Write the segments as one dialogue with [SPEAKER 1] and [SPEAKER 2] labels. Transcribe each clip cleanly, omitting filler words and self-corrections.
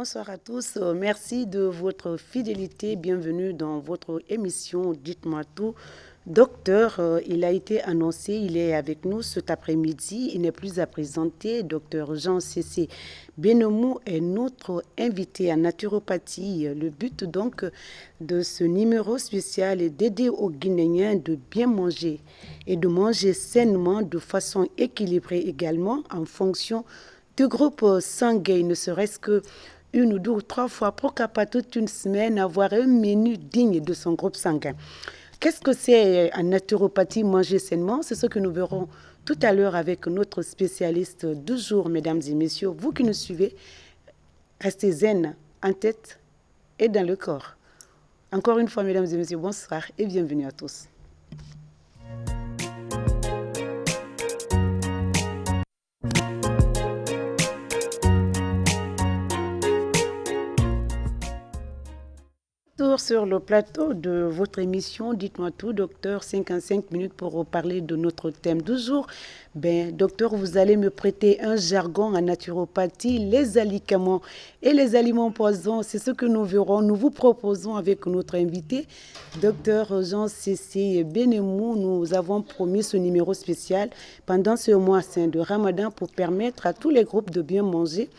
[SPEAKER 1] Bonsoir à tous. Merci de votre fidélité. Bienvenue dans votre émission Dites-moi tout. Docteur, il a été annoncé, il est avec nous cet après-midi. Il n'est plus à présenter. Docteur Jean-Cécé Benemou est notre invité en naturopathie. Le but donc de ce numéro spécial est d'aider aux Guinéens de bien manger et de manger sainement de façon équilibrée également en fonction du groupe sanguin, ne serait-ce que une ou deux ou trois fois, pourquoi pas toute une semaine, avoir un menu digne de son groupe sanguin. Qu'est-ce que c'est en naturopathie manger sainement? C'est ce que nous verrons tout à l'heure avec notre spécialiste du jour, mesdames et messieurs. Vous qui nous suivez, restez zen en tête et dans le corps. Encore une fois, mesdames et messieurs, bonsoir et bienvenue à tous. Sur le plateau de votre émission, dites-moi tout, docteur, 55 minutes pour parler de notre thème du jour. Docteur, vous allez me prêter un jargon en naturopathie, les alicaments et les aliments poisons. C'est ce que nous verrons. Nous vous proposons avec notre invité, docteur Jean-Cécé Benemou. Nous avons promis ce numéro spécial pendant ce mois saint de Ramadan pour permettre à tous les groupes de bien manger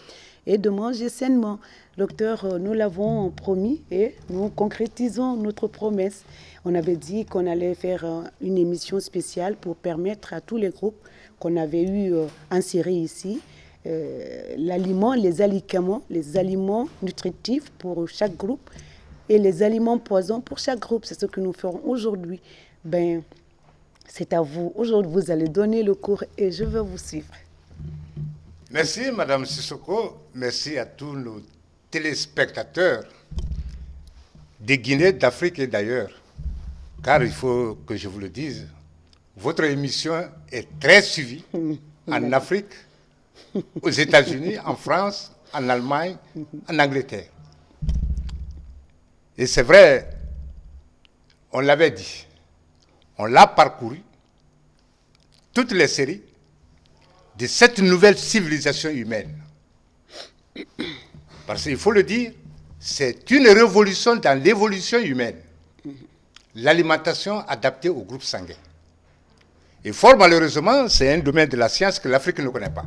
[SPEAKER 1] et de manger sainement. Docteur, nous l'avons promis et nous concrétisons notre promesse. On avait dit qu'on allait faire une émission spéciale pour permettre à tous les groupes qu'on avait eu insérés ici, l'aliment, les alicaments, les aliments nutritifs pour chaque groupe et les aliments poisons pour chaque groupe. C'est ce que nous ferons aujourd'hui. C'est à vous. Aujourd'hui, vous allez donner le cours et je vais vous suivre.
[SPEAKER 2] Merci, Madame Sissoko. Merci à tous nos téléspectateurs des Guinées, d'Afrique et d'ailleurs. Car il faut que je vous le dise, votre émission est très suivie en Afrique, aux États-Unis, en France, en Allemagne, en Angleterre. Et c'est vrai, on l'avait dit, on l'a parcouru, toutes les séries de cette nouvelle civilisation humaine. Parce qu'il faut le dire, c'est une révolution dans l'évolution humaine. L'alimentation adaptée au groupe sanguin. Et fort malheureusement, c'est un domaine de la science que l'Afrique ne connaît pas.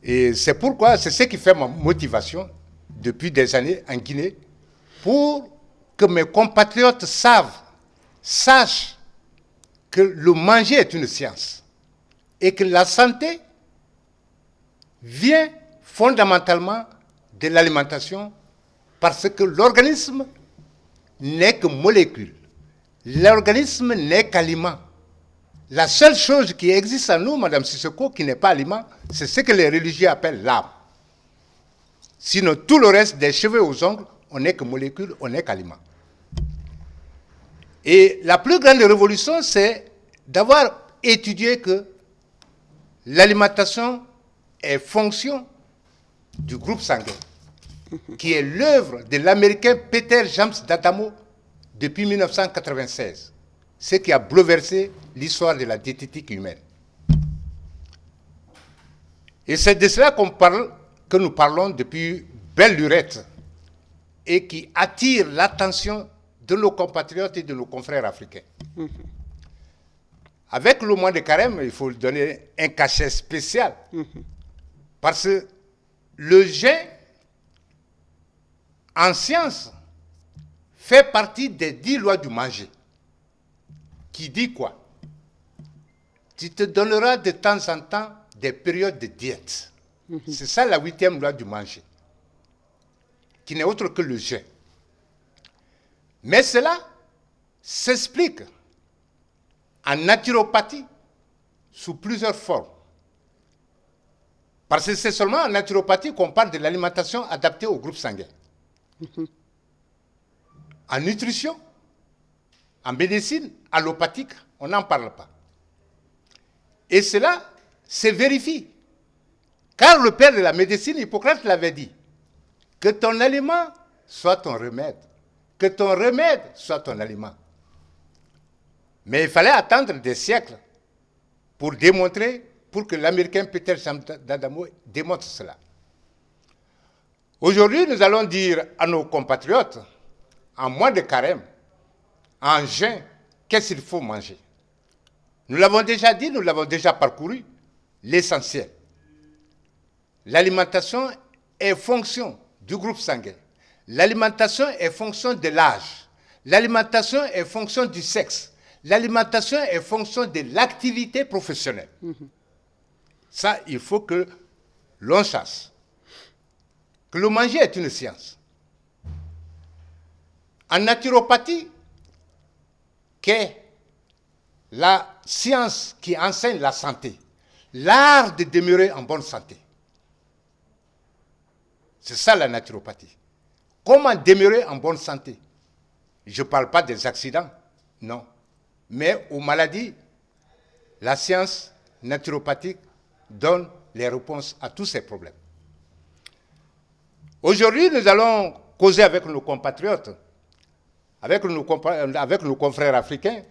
[SPEAKER 2] Et c'est pourquoi, c'est ce qui fait ma motivation depuis des années en Guinée, pour que mes compatriotes sachent que le manger est une science. Et que la santé vient fondamentalement de l'alimentation parce que l'organisme n'est que molécule. L'organisme n'est qu'aliment. La seule chose qui existe en nous, Madame Sissoko, qui n'est pas aliment, c'est ce que les religieux appellent l'âme. Sinon, tout le reste, des cheveux aux ongles, on n'est que molécule, on n'est qu'aliment. Et la plus grande révolution, c'est d'avoir étudié que l'alimentation est fonction du groupe sanguin, qui est l'œuvre de l'Américain Peter James d'Adamo depuis 1996, ce qui a bouleversé l'histoire de la diététique humaine. Et c'est de cela que nous parlons depuis belle lurette et qui attire l'attention de nos compatriotes et de nos confrères africains. Avec le mois de carême, il faut lui donner un cachet spécial. Parce que le jeûne, en science, fait partie des 10 lois du manger. Qui dit quoi? Tu te donneras de temps en temps des périodes de diète. C'est ça la 8e loi du manger. Qui n'est autre que le jeûne. Mais cela s'explique en naturopathie sous plusieurs formes. Parce que c'est seulement en naturopathie qu'on parle de l'alimentation adaptée au groupe sanguin. En nutrition, en médecine allopathique, on n'en parle pas. Et cela se vérifie. Car le père de la médecine, Hippocrate, l'avait dit, que ton aliment soit ton remède, que ton remède soit ton aliment. Mais il fallait attendre des siècles pour démontrer, pour que l'Américain Peter James d'Adamo démontre cela. Aujourd'hui, nous allons dire à nos compatriotes, en mois de carême, en jeûne, qu'est-ce qu'il faut manger. Nous l'avons déjà dit, nous l'avons déjà parcouru, l'essentiel. L'alimentation est fonction du groupe sanguin. L'alimentation est fonction de l'âge. L'alimentation est fonction du sexe. L'alimentation est fonction de l'activité professionnelle. Ça, il faut que l'on chasse. Que le manger est une science. En naturopathie, qu'est la science qui enseigne la santé, l'art de demeurer en bonne santé. C'est ça la naturopathie. Comment demeurer en bonne santé? Je ne parle pas des accidents, non. Mais aux maladies, la science naturopathique donne les réponses à tous ces problèmes. Aujourd'hui, nous allons causer avec nos compatriotes, avec nos confrères africains,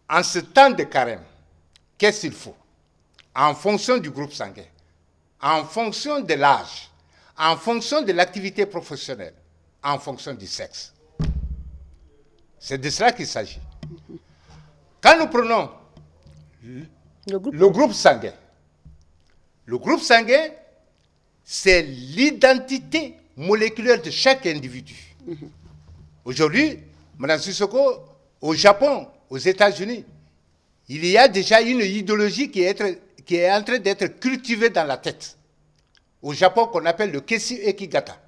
[SPEAKER 2] en ce temps de carême, qu'est-ce qu'il faut? En fonction du groupe sanguin, en fonction de l'âge, en fonction de l'activité professionnelle, en fonction du sexe. C'est de cela qu'il s'agit. Quand nous prenons le groupe sanguin, c'est l'identité moléculaire de chaque individu. Aujourd'hui, Mme Sissoko, au Japon, aux États-Unis, il y a déjà une idéologie qui est en train d'être cultivée dans la tête. Au Japon, qu'on appelle le Kesi Ekigata,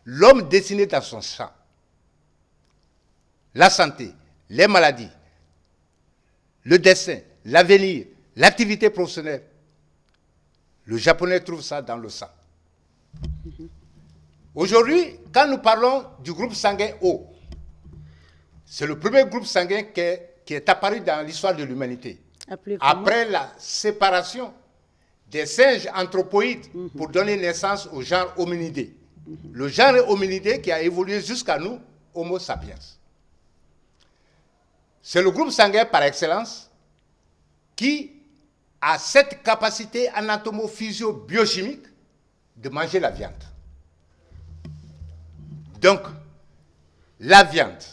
[SPEAKER 2] l'homme dessiné dans son sang. La santé, les maladies, le destin, l'avenir, l'activité professionnelle. Le Japonais trouve ça dans le sang. Aujourd'hui, quand nous parlons du groupe sanguin O, c'est le premier groupe sanguin qui est apparu dans l'histoire de l'humanité. Après la séparation des singes anthropoïdes pour donner naissance au genre hominidé. Le genre hominidé qui a évolué jusqu'à nous, Homo sapiens. C'est le groupe sanguin par excellence qui a cette capacité anatomo-physio-biochimique de manger la viande. Donc, la viande.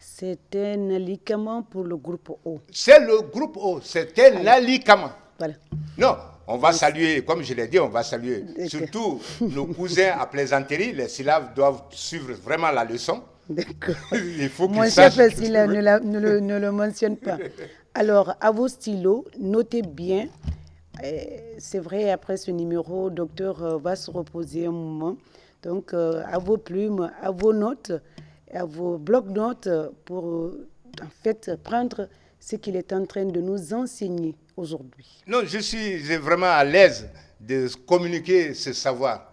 [SPEAKER 1] C'est un alicament pour le groupe O.
[SPEAKER 2] C'est le groupe O, c'est un alicament.
[SPEAKER 1] Voilà.
[SPEAKER 2] Non, on va saluer, comme je l'ai dit, on va saluer surtout nos cousins à plaisanterie. Les syllabes doivent suivre vraiment la leçon.
[SPEAKER 1] D'accord.
[SPEAKER 2] Il faut qu'ils
[SPEAKER 1] Mon
[SPEAKER 2] sachent.
[SPEAKER 1] chef ne le mentionne pas. Alors, à vos stylos, notez bien. C'est vrai, après ce numéro, docteur va se reposer un moment. Donc, à vos plumes, à vos notes, à vos blocs-notes pour, en fait, prendre ce qu'il est en train de nous enseigner aujourd'hui.
[SPEAKER 2] Non, je suis vraiment à l'aise de communiquer ce savoir.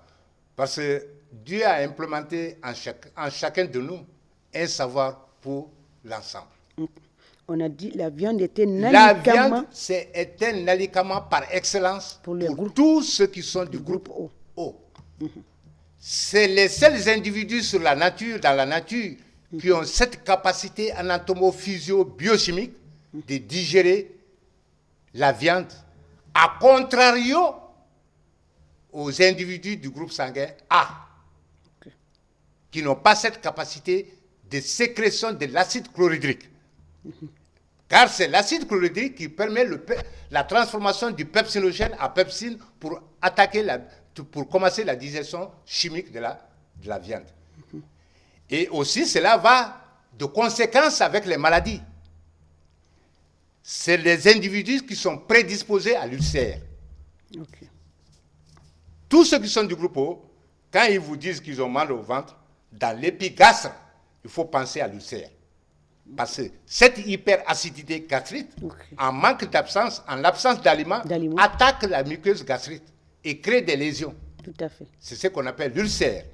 [SPEAKER 2] Parce que Dieu a implémenté en chacun de nous un savoir pour l'ensemble.
[SPEAKER 1] On a dit la viande était un
[SPEAKER 2] La
[SPEAKER 1] alicament.
[SPEAKER 2] viande, est un alicament par excellence pour tous ceux qui sont du groupe O. C'est les seuls individus dans la nature, qui ont cette capacité anatomo-physio-biochimique de digérer la viande, à contrario aux individus du groupe sanguin A, qui n'ont pas cette capacité de sécrétion de l'acide chlorhydrique. Car c'est l'acide chlorhydrique qui permet la transformation du pepsinogène à pepsine pour commencer la digestion chimique de la viande. Et aussi, cela va de conséquence avec les maladies. C'est les individus qui sont prédisposés à l'ulcère.
[SPEAKER 1] Okay.
[SPEAKER 2] Tous ceux qui sont du groupe O, quand ils vous disent qu'ils ont mal au ventre, dans l'épigastre, il faut penser à l'ulcère. Parce que cette hyperacidité gastrique, en manque d'absence, en l'absence d'aliments, attaque la muqueuse gastrique et crée des lésions.
[SPEAKER 1] Tout à fait.
[SPEAKER 2] C'est ce qu'on appelle l'ulcère.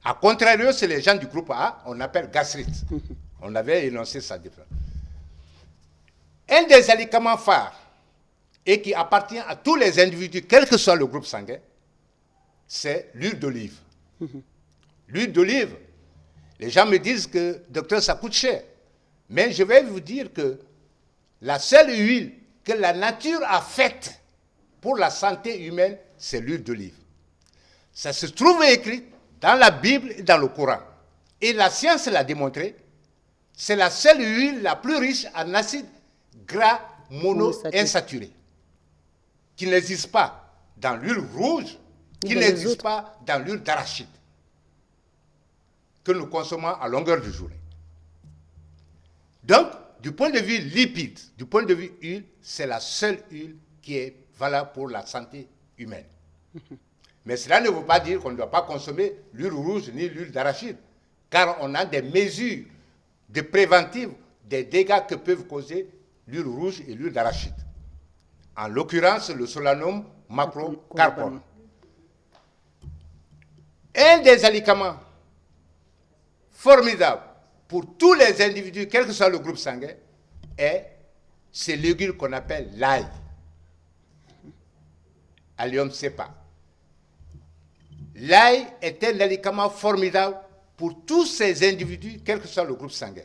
[SPEAKER 2] A contrario, c'est les gens du groupe A, on appelle gastrite. On avait énoncé ça différemment. Un des alicaments phares et qui appartient à tous les individus, quel que soit le groupe sanguin, c'est l'huile d'olive. L'huile d'olive, les gens me disent que, docteur, ça coûte cher. Mais je vais vous dire que la seule huile que la nature a faite pour la santé humaine, c'est l'huile d'olive. Ça se trouve écrit dans la Bible et dans le Coran. Et la science l'a démontré, c'est la seule huile la plus riche en acides gras monoinsaturés, qui n'existe pas dans l'huile rouge, qui n'existe pas dans l'huile d'arachide, que nous consommons à longueur de journée. Donc, du point de vue lipide, du point de vue huile, c'est la seule huile qui est valable pour la santé humaine. Mais cela ne veut pas dire qu'on ne doit pas consommer l'huile rouge ni l'huile d'arachide, car on a des mesures de préventive des dégâts que peuvent causer l'huile rouge et l'huile d'arachide. En l'occurrence, le solanum macrocarpone. Un des alicaments formidables pour tous les individus, quel que soit le groupe sanguin, est ce légume qu'on appelle l'ail. Allium cepa. L'ail est un alicament formidable pour tous ces individus, quel que soit le groupe sanguin.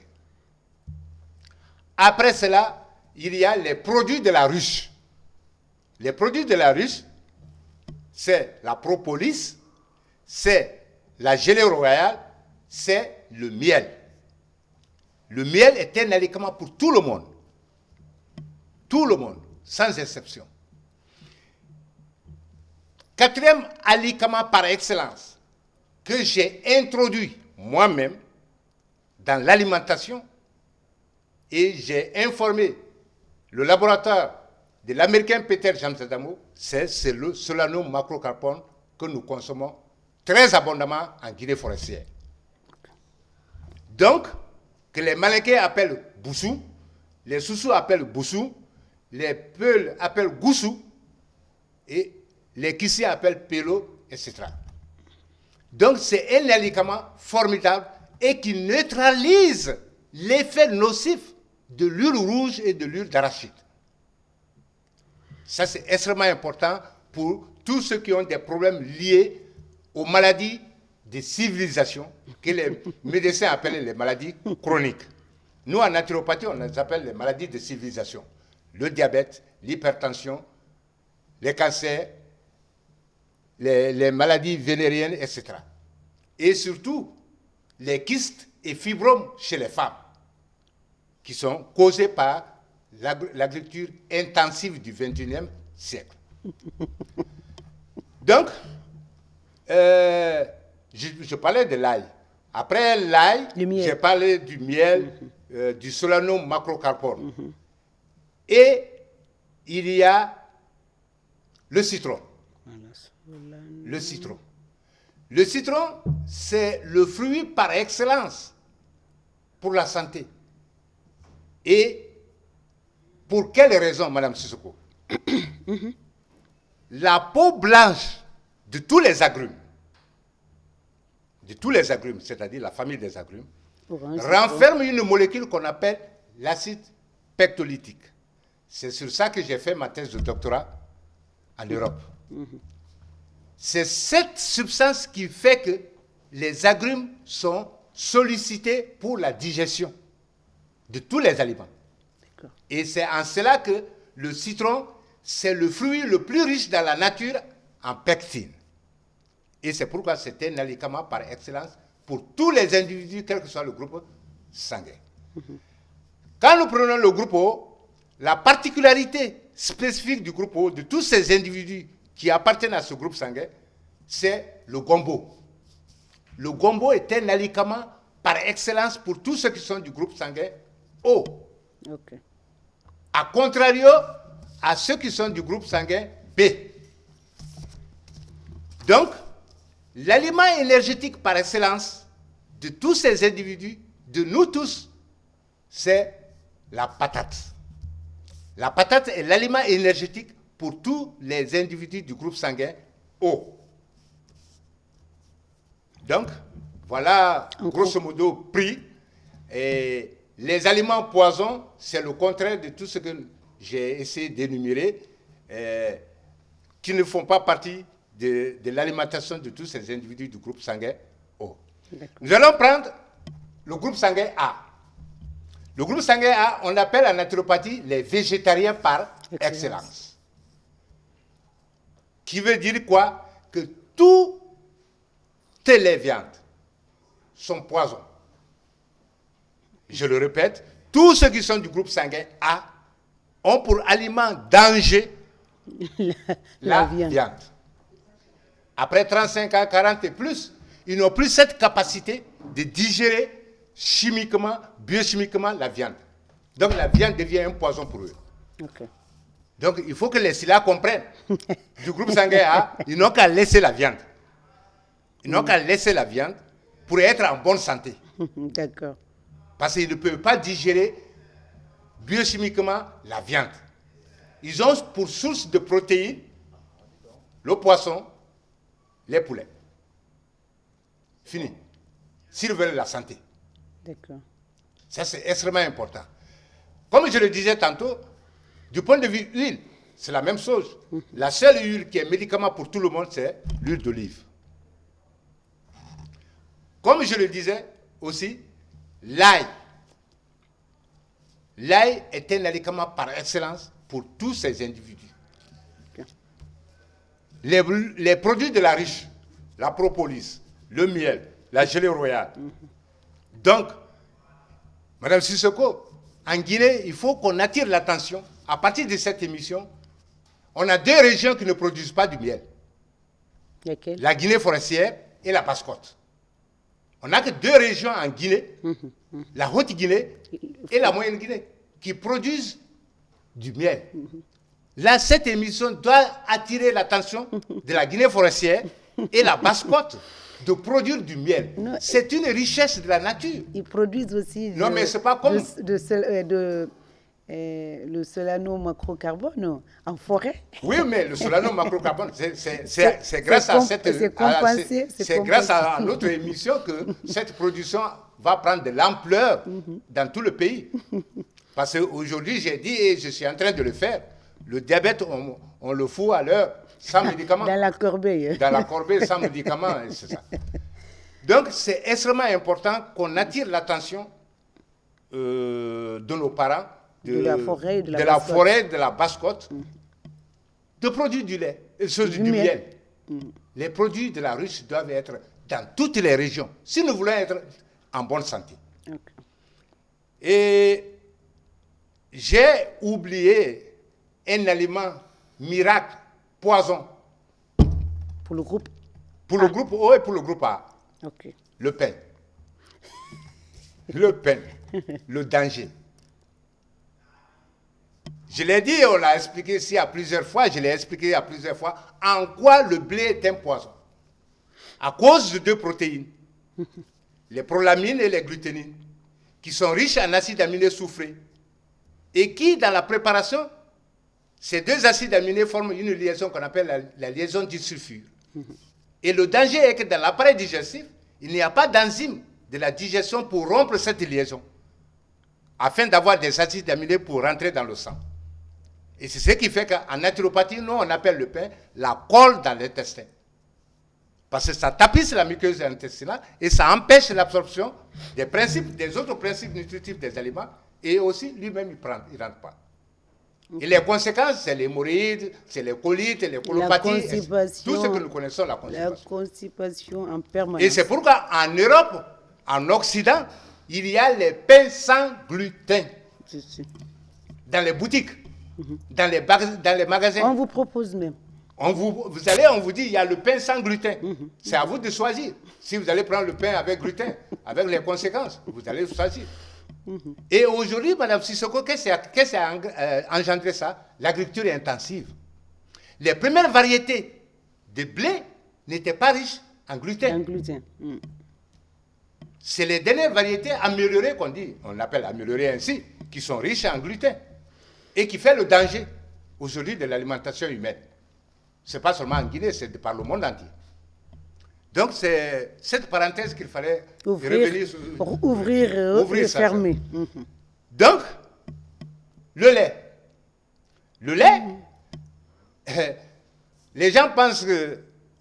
[SPEAKER 2] Après cela, il y a les produits de la ruche. Les produits de la ruche, c'est la propolis, c'est la gelée royale, c'est le miel. Le miel est un alicament pour tout le monde. Tout le monde, sans exception. Quatrième alicament par excellence que j'ai introduit moi-même dans l'alimentation, et j'ai informé le laboratoire de l'américain Peter Jamsadamo, c'est le solanum macrocarpone que nous consommons très abondamment en Guinée forestière. Donc, que les Malinqués appellent Boussou, les Soussous appellent Boussou, les Peuls appellent Goussou, et les Kissi appellent Pélo, etc. Donc, c'est un alicament formidable et qui neutralise l'effet nocif de l'huile rouge et de l'huile d'arachide. Ça, c'est extrêmement important pour tous ceux qui ont des problèmes liés aux maladies de civilisation, que les médecins appellent les maladies chroniques. Nous, en naturopathie, on les appelle les maladies de civilisation. Le diabète, l'hypertension, les cancers, les maladies vénériennes, etc. Et surtout, les kystes et fibromes chez les femmes, qui sont causés par l'agriculture intensive du XXIe siècle. Donc, je parlais de l'ail. Après l'ail, j'ai parlé du miel, du solanum macrocarpone. Et il y a le citron. Le citron. Le citron, c'est le fruit par excellence pour la santé. Et pour quelle raison, Madame Sissoko? La peau blanche de tous les agrumes, c'est-à-dire la famille des agrumes, renferme une molécule qu'on appelle l'acide pectolytique. C'est sur ça que j'ai fait ma thèse de doctorat en Europe. C'est cette substance qui fait que les agrumes sont sollicités pour la digestion de tous les aliments. Et c'est en cela que le citron, c'est le fruit le plus riche dans la nature en pectine. Et c'est pourquoi c'est un alicament par excellence pour tous les individus, quel que soit le groupe sanguin. Quand nous prenons le groupe O, la particularité spécifique du groupe O, de tous ces individus qui appartiennent à ce groupe sanguin, c'est le gombo. Le gombo est un alicament par excellence pour tous ceux qui sont du groupe sanguin O. Okay. A contrario à ceux qui sont du groupe sanguin B. Donc, l'aliment énergétique par excellence de tous ces individus, de nous tous, c'est la patate. La patate est l'aliment énergétique pour tous les individus du groupe sanguin O. Donc, voilà, grosso modo, pris. Et les aliments poisons, c'est le contraire de tout ce que j'ai essayé d'énumérer, qui ne font pas partie de l'alimentation de tous ces individus du groupe sanguin O. Nous allons prendre le groupe sanguin A. Le groupe sanguin A, on appelle en naturopathie les végétariens par excellence. Qui veut dire quoi? Que toutes les viandes sont poison. Je le répète, tous ceux qui sont du groupe sanguin A ont pour aliment danger la viande. Après 35 ans, 40 et plus, ils n'ont plus cette capacité de digérer chimiquement, biochimiquement la viande. Donc la viande devient un poison pour eux.
[SPEAKER 1] Okay.
[SPEAKER 2] Donc il faut que les SILA comprennent. Du groupe sanguin A, ils n'ont qu'à laisser la viande. Ils n'ont qu'à laisser la viande pour être en bonne santé.
[SPEAKER 1] D'accord.
[SPEAKER 2] Parce qu'ils ne peuvent pas digérer biochimiquement la viande. Ils ont pour source de protéines le poisson, les poulets. Fini. S'ils veulent la santé.
[SPEAKER 1] D'accord.
[SPEAKER 2] Ça, c'est extrêmement important. Comme je le disais tantôt, du point de vue huile, c'est la même chose. La seule huile qui est médicament pour tout le monde, c'est l'huile d'olive. Comme je le disais aussi, l'ail. L'ail est un médicament par excellence pour tous ces individus.
[SPEAKER 1] Okay.
[SPEAKER 2] Les produits de la riche, la propolis, le miel, la gelée royale. Donc, Madame Sissoko, en Guinée, il faut qu'on attire l'attention. À partir de cette émission, on a 2 régions qui ne produisent pas du miel.
[SPEAKER 1] Lesquelles?
[SPEAKER 2] La Guinée forestière et la Basse-Côte. On n'a que 2 régions en Guinée, la Haute-Guinée et la Moyenne-Guinée, qui produisent du miel. Là, cette émission doit attirer l'attention de la Guinée forestière et la Basse-Côte de produire du miel. C'est une richesse de la nature.
[SPEAKER 1] Ils produisent aussi
[SPEAKER 2] Non, mais c'est pas comme...
[SPEAKER 1] le solano macrocarbone en forêt.
[SPEAKER 2] Oui, mais le solano macrocarbone, c'est grâce à cette... C'est grâce à notre émission que cette production va prendre de l'ampleur dans tout le pays. Parce qu'aujourd'hui, j'ai dit, et je suis en train de le faire, le diabète, on le fout à l'heure, sans médicaments.
[SPEAKER 1] Dans la corbeille.
[SPEAKER 2] Dans la corbeille, sans médicaments, c'est ça. Donc, c'est extrêmement important qu'on attire l'attention de nos parents, de la forêt, de la Basse-Côte, de produire du lait, du miel. Les produits de la ruche doivent être dans toutes les régions, si nous voulons être en bonne santé. Okay. Et j'ai oublié un aliment miracle, poison.
[SPEAKER 1] Pour le groupe
[SPEAKER 2] Pour le groupe O et pour le groupe A.
[SPEAKER 1] Okay.
[SPEAKER 2] Le pain. Le pain. Le danger. Je l'ai dit, on l'a expliqué ici à plusieurs fois, je l'ai expliqué à plusieurs fois, en quoi le blé est un poison. À cause de 2 protéines, les prolamines et les gluténines, qui sont riches en acides aminés soufrés, et qui, dans la préparation, ces 2 acides aminés forment une liaison qu'on appelle la liaison disulfure. Et le danger est que dans l'appareil digestif, il n'y a pas d'enzyme de la digestion pour rompre cette liaison, afin d'avoir des acides aminés pour rentrer dans le sang. Et c'est ce qui fait qu'en naturopathie, nous, on appelle le pain la colle dans l'intestin. Parce que ça tapisse la muqueuse intestinale et ça empêche l'absorption des autres principes nutritifs des aliments, et aussi lui-même, il ne rentre pas. Okay. Et les conséquences, c'est les hémorroïdes, c'est les colites, les colopathies, tout ce que nous connaissons, la constipation.
[SPEAKER 1] La constipation en permanence.
[SPEAKER 2] Et c'est pourquoi en Europe, en Occident, il y a les pains sans gluten. Dans les boutiques, dans les magasins.
[SPEAKER 1] On vous propose même.
[SPEAKER 2] Vous allez, on vous dit, il y a le pain sans gluten. C'est à vous de choisir. Si vous allez prendre le pain avec gluten, avec les conséquences, vous allez choisir. Et aujourd'hui, Mme Sissoko, qu'est-ce qui a engendré ça? L'agriculture intensive. Les premières variétés de blé n'étaient pas riches en gluten. C'est les dernières variétés améliorées qu'on dit, on l'appelle améliorées ainsi, qui sont riches en gluten et qui fait le danger aujourd'hui de l'alimentation humaine. Ce n'est pas seulement en Guinée, c'est par le monde entier. Donc c'est cette parenthèse qu'il fallait revenir sur.
[SPEAKER 1] Pour ouvrir et
[SPEAKER 2] ça,
[SPEAKER 1] fermer.
[SPEAKER 2] Donc, le lait. Le lait, les gens pensent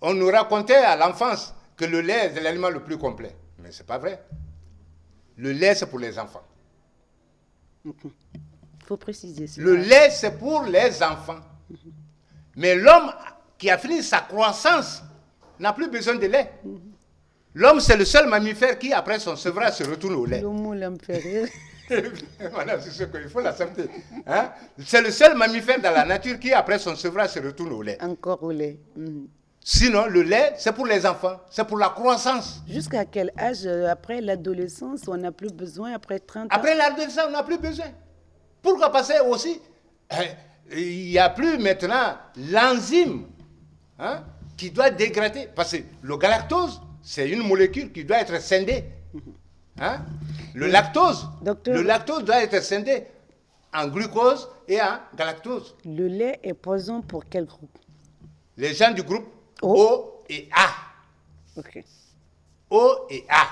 [SPEAKER 2] qu'on nous racontait à l'enfance que le lait est l'aliment le plus complet. Mais ce n'est pas vrai. Le lait, c'est pour les enfants.
[SPEAKER 1] Il faut préciser ça.
[SPEAKER 2] Le lait, c'est pour les enfants. Mais l'homme qui a fini sa croissance n'a plus besoin de lait. L'homme, c'est le seul mammifère qui, après son sevrage, se retourne au lait.
[SPEAKER 1] Le mot là me fait rire.
[SPEAKER 2] Voilà, c'est ce qu'il faut l'accepter. Hein? C'est le seul mammifère dans la nature qui, après son sevrage, se retourne au lait.
[SPEAKER 1] Encore au lait. Mhm.
[SPEAKER 2] Sinon, le lait, c'est pour les enfants, c'est pour la croissance.
[SPEAKER 1] Jusqu'à quel âge, après l'adolescence, on n'a plus besoin, après 30 ans?
[SPEAKER 2] Après l'adolescence, on n'a plus besoin. Pourquoi? Parce que aussi, il n'y a plus maintenant l'enzyme qui doit dégrader. Parce que le galactose, c'est une molécule qui doit être scindée. Hein? Le lactose doit être scindé en glucose et en galactose.
[SPEAKER 1] Le lait est poison pour quel groupe?
[SPEAKER 2] Les gens du groupe O et A.
[SPEAKER 1] Ok.
[SPEAKER 2] O et A.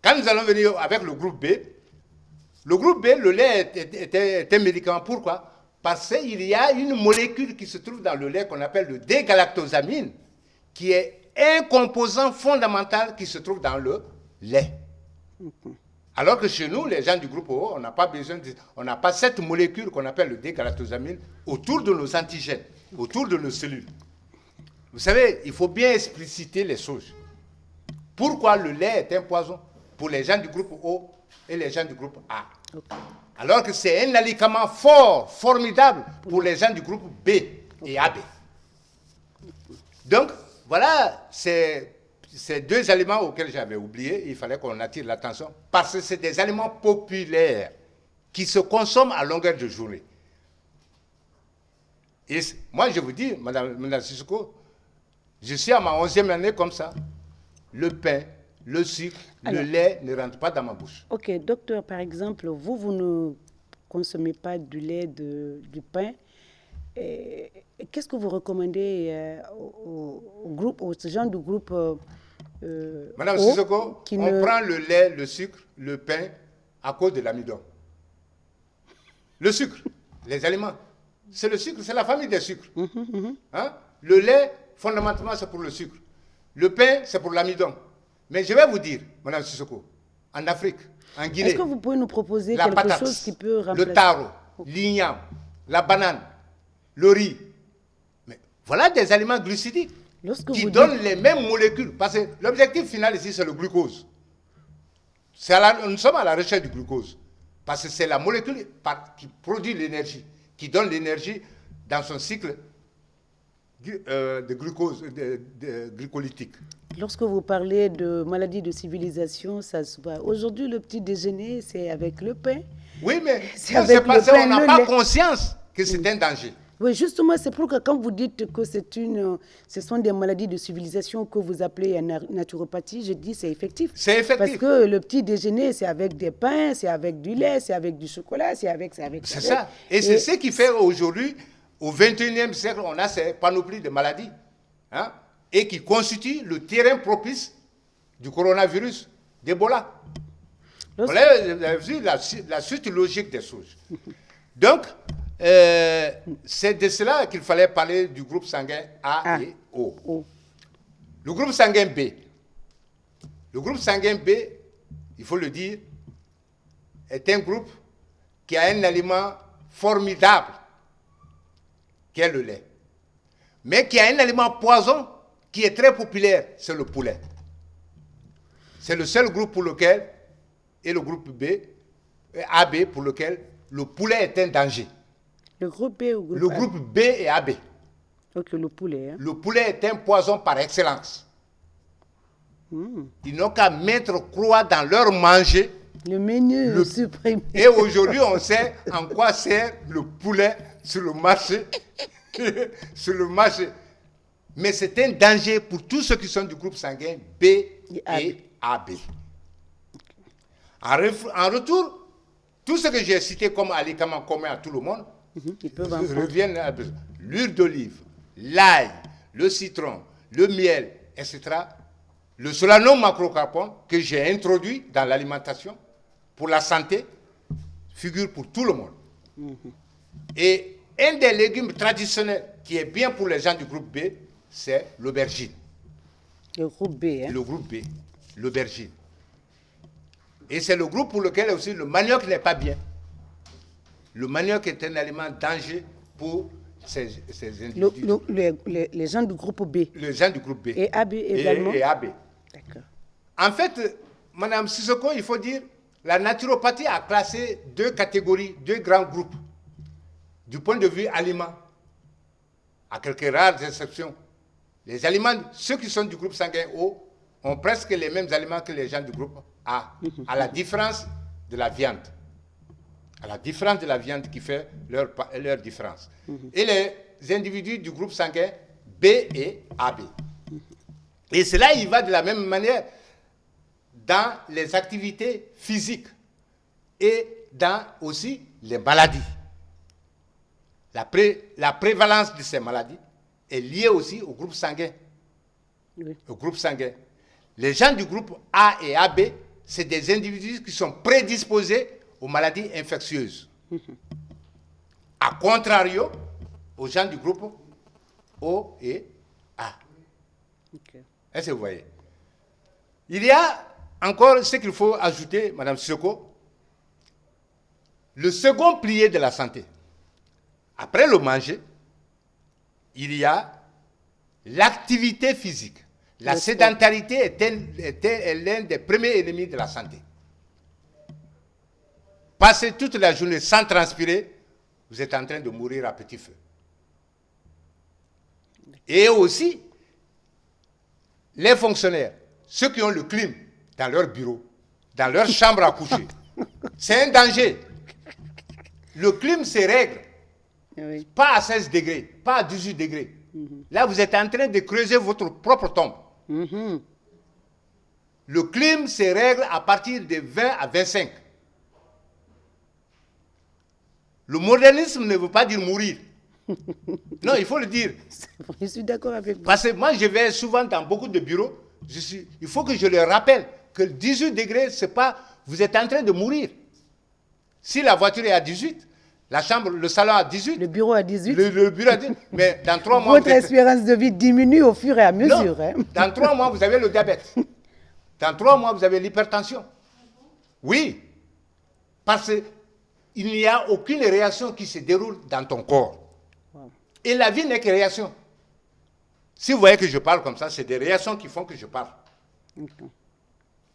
[SPEAKER 2] Quand nous allons venir avec le groupe B, le lait est un médicament. Pourquoi? Parce qu'il y a une molécule qui se trouve dans le lait qu'on appelle le dégalactosamine, qui est un composant fondamental qui se trouve dans le lait. Alors que chez nous, les gens du groupe O, on n'a pas besoin on n'a pas cette molécule qu'on appelle le dégalactosamine autour de nos antigènes, autour de nos cellules. Vous savez, il faut bien expliciter les choses. Pourquoi le lait est un poison pour les gens du groupe O et les gens du groupe A? Okay. Alors que c'est un médicament fort, formidable pour les gens du groupe B et AB. Donc, voilà, ces deux aliments auxquels j'avais oublié, il fallait qu'on attire l'attention, parce que c'est des aliments populaires qui se consomment à longueur de journée. Et moi, je vous dis, Madame Sissoko, je suis à ma 11e année comme ça. Le pain, le sucre, le lait ne rentrent pas dans ma bouche.
[SPEAKER 1] Ok, docteur, par exemple, vous ne consommez pas du lait, du pain. Qu'est-ce que vous recommandez au groupe, aux gens du groupe
[SPEAKER 2] Madame Sissoko, on prend le lait, le sucre, le pain à cause de l'amidon. Le sucre, les aliments, c'est le sucre, c'est la famille des sucres. Hein? Le lait, fondamentalement, c'est pour le sucre. Le pain, c'est pour l'amidon. Mais je vais vous dire, Madame Sissoko, en Afrique, en Guinée,
[SPEAKER 1] est-ce que vous pouvez nous proposer
[SPEAKER 2] la
[SPEAKER 1] quelque
[SPEAKER 2] patate,
[SPEAKER 1] chose qui peut remplacer
[SPEAKER 2] le taro, l'igname, la banane, le riz. Mais voilà des aliments glucidiques qui donnent les mêmes molécules. Parce que l'objectif final ici, c'est le glucose. Nous sommes à la recherche du glucose. Parce que c'est la molécule qui produit l'énergie, qui donne l'énergie dans son cycle de glucose, glycolytique.
[SPEAKER 1] Lorsque vous parlez de maladies de civilisation, ça se voit. Aujourd'hui, le petit déjeuner, c'est avec le pain.
[SPEAKER 2] Oui, mais c'est parce qu'on n'a pas conscience que c'est un danger.
[SPEAKER 1] Oui, justement, c'est pour que quand vous dites que ce sont des maladies de civilisation que vous appelez naturopathie, je dis c'est effectif.
[SPEAKER 2] C'est effectif.
[SPEAKER 1] Parce que le petit déjeuner, c'est avec des pains, c'est avec du lait, c'est avec du chocolat, c'est avec...
[SPEAKER 2] C'est ça. Et c'est ce qui fait aujourd'hui, au XXIe siècle, on a ces panoplies de maladies. Hein, et qui constitue le terrain propice du coronavirus, d'Ebola. Vous avez vu la suite logique des choses. Donc, c'est de cela qu'il fallait parler du groupe sanguin A et O. Le groupe sanguin B. Le groupe sanguin B, il faut le dire, est un groupe qui a un aliment formidable, qui est le lait. Mais qui a un aliment poison qui est très populaire, c'est le poulet. C'est le seul groupe pour lequel, et le groupe B, AB, pour lequel le poulet est un danger.
[SPEAKER 1] Le groupe B ou
[SPEAKER 2] le groupe B et AB.
[SPEAKER 1] Ok, le poulet. Hein?
[SPEAKER 2] Le poulet est un poison par excellence. Ils n'ont qu'à mettre croix dans leur manger.
[SPEAKER 1] Le menu suprême.
[SPEAKER 2] Et aujourd'hui, on sait en quoi sert le poulet sur le marché. Sur le marché. Mais c'est un danger pour tous ceux qui sont du groupe sanguin B et AB. En retour, tout ce que j'ai cité comme aliments communs à tout le monde, reviennent à l'huile d'olive, l'ail, le citron, le miel, etc. Le solanum macrocarbone que j'ai introduit dans l'alimentation pour la santé figure pour tout le monde. Et un des légumes traditionnels qui est bien pour les gens du groupe B, c'est l'aubergine.
[SPEAKER 1] Le groupe B, hein?
[SPEAKER 2] Le groupe B, l'aubergine. Et c'est le groupe pour lequel aussi le manioc n'est pas bien. Le manioc est un aliment danger pour ces individus.
[SPEAKER 1] Les gens du groupe B.
[SPEAKER 2] Les gens du groupe B.
[SPEAKER 1] Et AB également.
[SPEAKER 2] Et AB.
[SPEAKER 1] D'accord.
[SPEAKER 2] En fait, Madame Sissoko, il faut dire, la naturopathie a classé deux catégories, deux grands groupes, du point de vue aliments, à quelques rares exceptions. Les aliments, ceux qui sont du groupe sanguin O, ont presque les mêmes aliments que les gens du groupe A, à la différence de la viande. À la différence de la viande qui fait leur différence. Et les individus du groupe sanguin B et AB. Et cela, il va de la même manière dans les activités physiques et dans aussi les maladies. La prévalence de ces maladies est liée aussi au groupe sanguin.
[SPEAKER 1] Oui.
[SPEAKER 2] Au groupe sanguin. Les gens du groupe A et AB, c'est des individus qui sont prédisposés aux maladies infectieuses. A contrario, aux gens du groupe O et A.
[SPEAKER 1] Okay.
[SPEAKER 2] Est-ce que vous voyez? Il y a encore ce qu'il faut ajouter, Madame Sissoko, le second pilier de la santé. Après le manger, il y a l'activité physique. La sédentarité est l'un des premiers ennemis de la santé. Passer toute la journée sans transpirer, vous êtes en train de mourir à petit feu. Et aussi, les fonctionnaires, ceux qui ont le clim dans leur bureau, dans leur chambre à coucher, c'est un danger. Le clim se règle,
[SPEAKER 1] Oui.
[SPEAKER 2] pas à 16 degrés, pas à 18 degrés. Là, vous êtes en train de creuser votre propre tombe. Le clim se règle à partir de 20 à 25. Le modernisme ne veut pas dire mourir. Non, il faut le dire.
[SPEAKER 1] Je suis d'accord avec vous.
[SPEAKER 2] Parce que moi, je vais souvent dans beaucoup de bureaux. Il faut que je leur rappelle que 18 degrés, c'est pas... Vous êtes en train de mourir. Si la voiture est à 18, la chambre, le salon à 18...
[SPEAKER 1] Le bureau à 18.
[SPEAKER 2] Le bureau à 18. Mais dans 3 mois...
[SPEAKER 1] Votre espérance de vie diminue au fur et à mesure.
[SPEAKER 2] Non,
[SPEAKER 1] Hein.
[SPEAKER 2] dans 3 mois, vous avez le diabète. Dans 3 mois, vous avez l'hypertension. Oui. Parce qu'il n'y a aucune réaction qui se déroule dans ton corps.
[SPEAKER 1] Wow.
[SPEAKER 2] Et la vie n'est que réaction. Si vous voyez que je parle comme ça, c'est des réactions qui font que je parle.
[SPEAKER 1] Okay.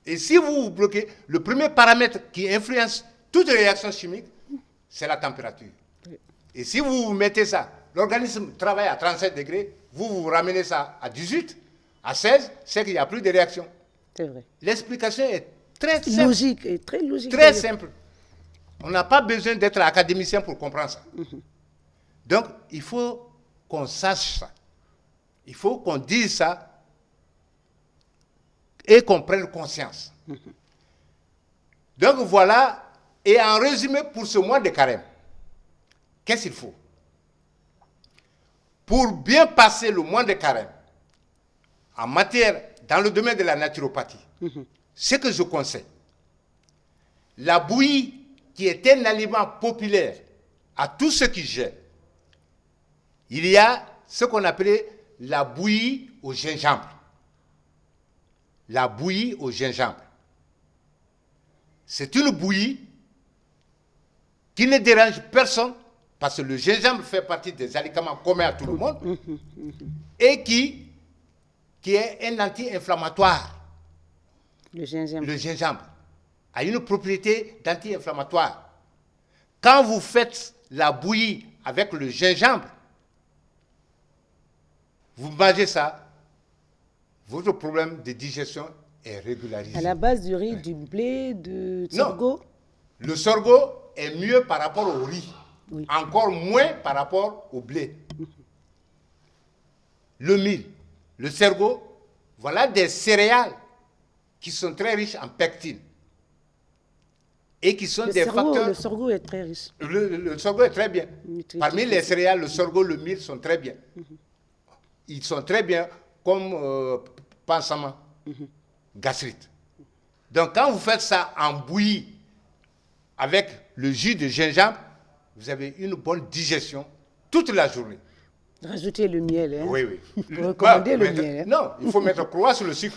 [SPEAKER 2] Et si vous vous bloquez, le premier paramètre qui influence toute réaction chimique, c'est la température.
[SPEAKER 1] Oui.
[SPEAKER 2] Et si vous mettez ça, l'organisme travaille à 37 degrés, vous ramenez ça à 18, à 16, c'est qu'il n'y a plus de réaction.
[SPEAKER 1] C'est vrai.
[SPEAKER 2] L'explication est très simple.
[SPEAKER 1] Logique, et très logique.
[SPEAKER 2] Très simple. On n'a pas besoin d'être académicien pour comprendre ça. Donc, il faut qu'on sache ça. Il faut qu'on dise ça et qu'on prenne conscience. Donc, voilà. Et en résumé, pour ce mois de carême, qu'est-ce qu'il faut? Pour bien passer le mois de carême, en matière, dans le domaine de la naturopathie, ce que je conseille, la bouillie, qui est un aliment populaire à tous ceux qui gèrent, il y a ce qu'on appelait la bouillie au gingembre. La bouillie au gingembre. C'est une bouillie qui ne dérange personne, parce que le gingembre fait partie des aliments communs à tout le monde, et qui est un anti-inflammatoire.
[SPEAKER 1] Le gingembre.
[SPEAKER 2] Le gingembre a une propriété d'anti-inflammatoire. Quand vous faites la bouillie avec le gingembre, vous mangez ça, votre problème de digestion est régularisé.
[SPEAKER 1] À la base du riz, du blé, du sorgho?
[SPEAKER 2] Non, le sorgho est mieux par rapport au riz.
[SPEAKER 1] Oui.
[SPEAKER 2] Encore moins par rapport au blé. Le mil, le sorgho, voilà des céréales qui sont très riches en pectine. Et qui sont des facteurs...
[SPEAKER 1] Le sorgho est très riche.
[SPEAKER 2] Le sorgho est très bien. Parmi les céréales, le sorgho, le mil sont très bien. Ils sont très bien comme pansement, gastrite. Donc quand vous faites ça en bouillie avec le jus de gingembre, vous avez une bonne digestion toute la journée.
[SPEAKER 1] Rajoutez le miel. Hein?
[SPEAKER 2] Oui, oui.
[SPEAKER 1] Vous recommandez le miel. Hein?
[SPEAKER 2] Non, il faut mettre croix sur le sucre.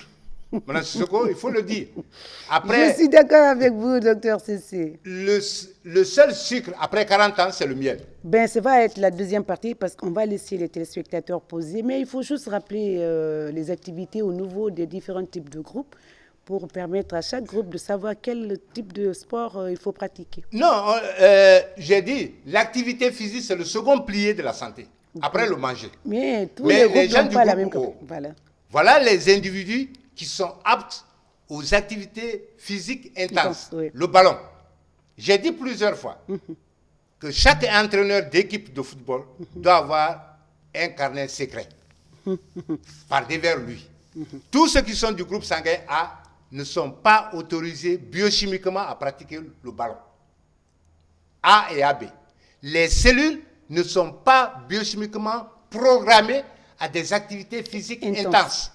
[SPEAKER 2] Madame Sissoko, il faut le dire.
[SPEAKER 1] Je suis d'accord avec vous, docteur Cissé.
[SPEAKER 2] Le seul sucre après 40 ans, c'est le miel.
[SPEAKER 1] Ben, ça va être la deuxième partie parce qu'on va laisser les téléspectateurs poser. Mais il faut juste rappeler les activités au niveau des différents types de groupes pour permettre à chaque groupe de savoir quel type de sport il faut pratiquer.
[SPEAKER 2] Non, j'ai dit, l'activité physique, c'est le second pilier de la santé, après le manger.
[SPEAKER 1] Mais tous les groupes n'ont pas la même capacité.
[SPEAKER 2] Voilà les individus qui sont aptes aux activités physiques intenses. Oui. Le ballon. J'ai dit plusieurs fois que chaque entraîneur d'équipe de football doit avoir un carnet secret par devers lui. Tous ceux qui sont du groupe sanguin A ne sont pas autorisés biochimiquement à pratiquer le ballon. A et AB. Les cellules ne sont pas biochimiquement programmées à des activités physiques intenses.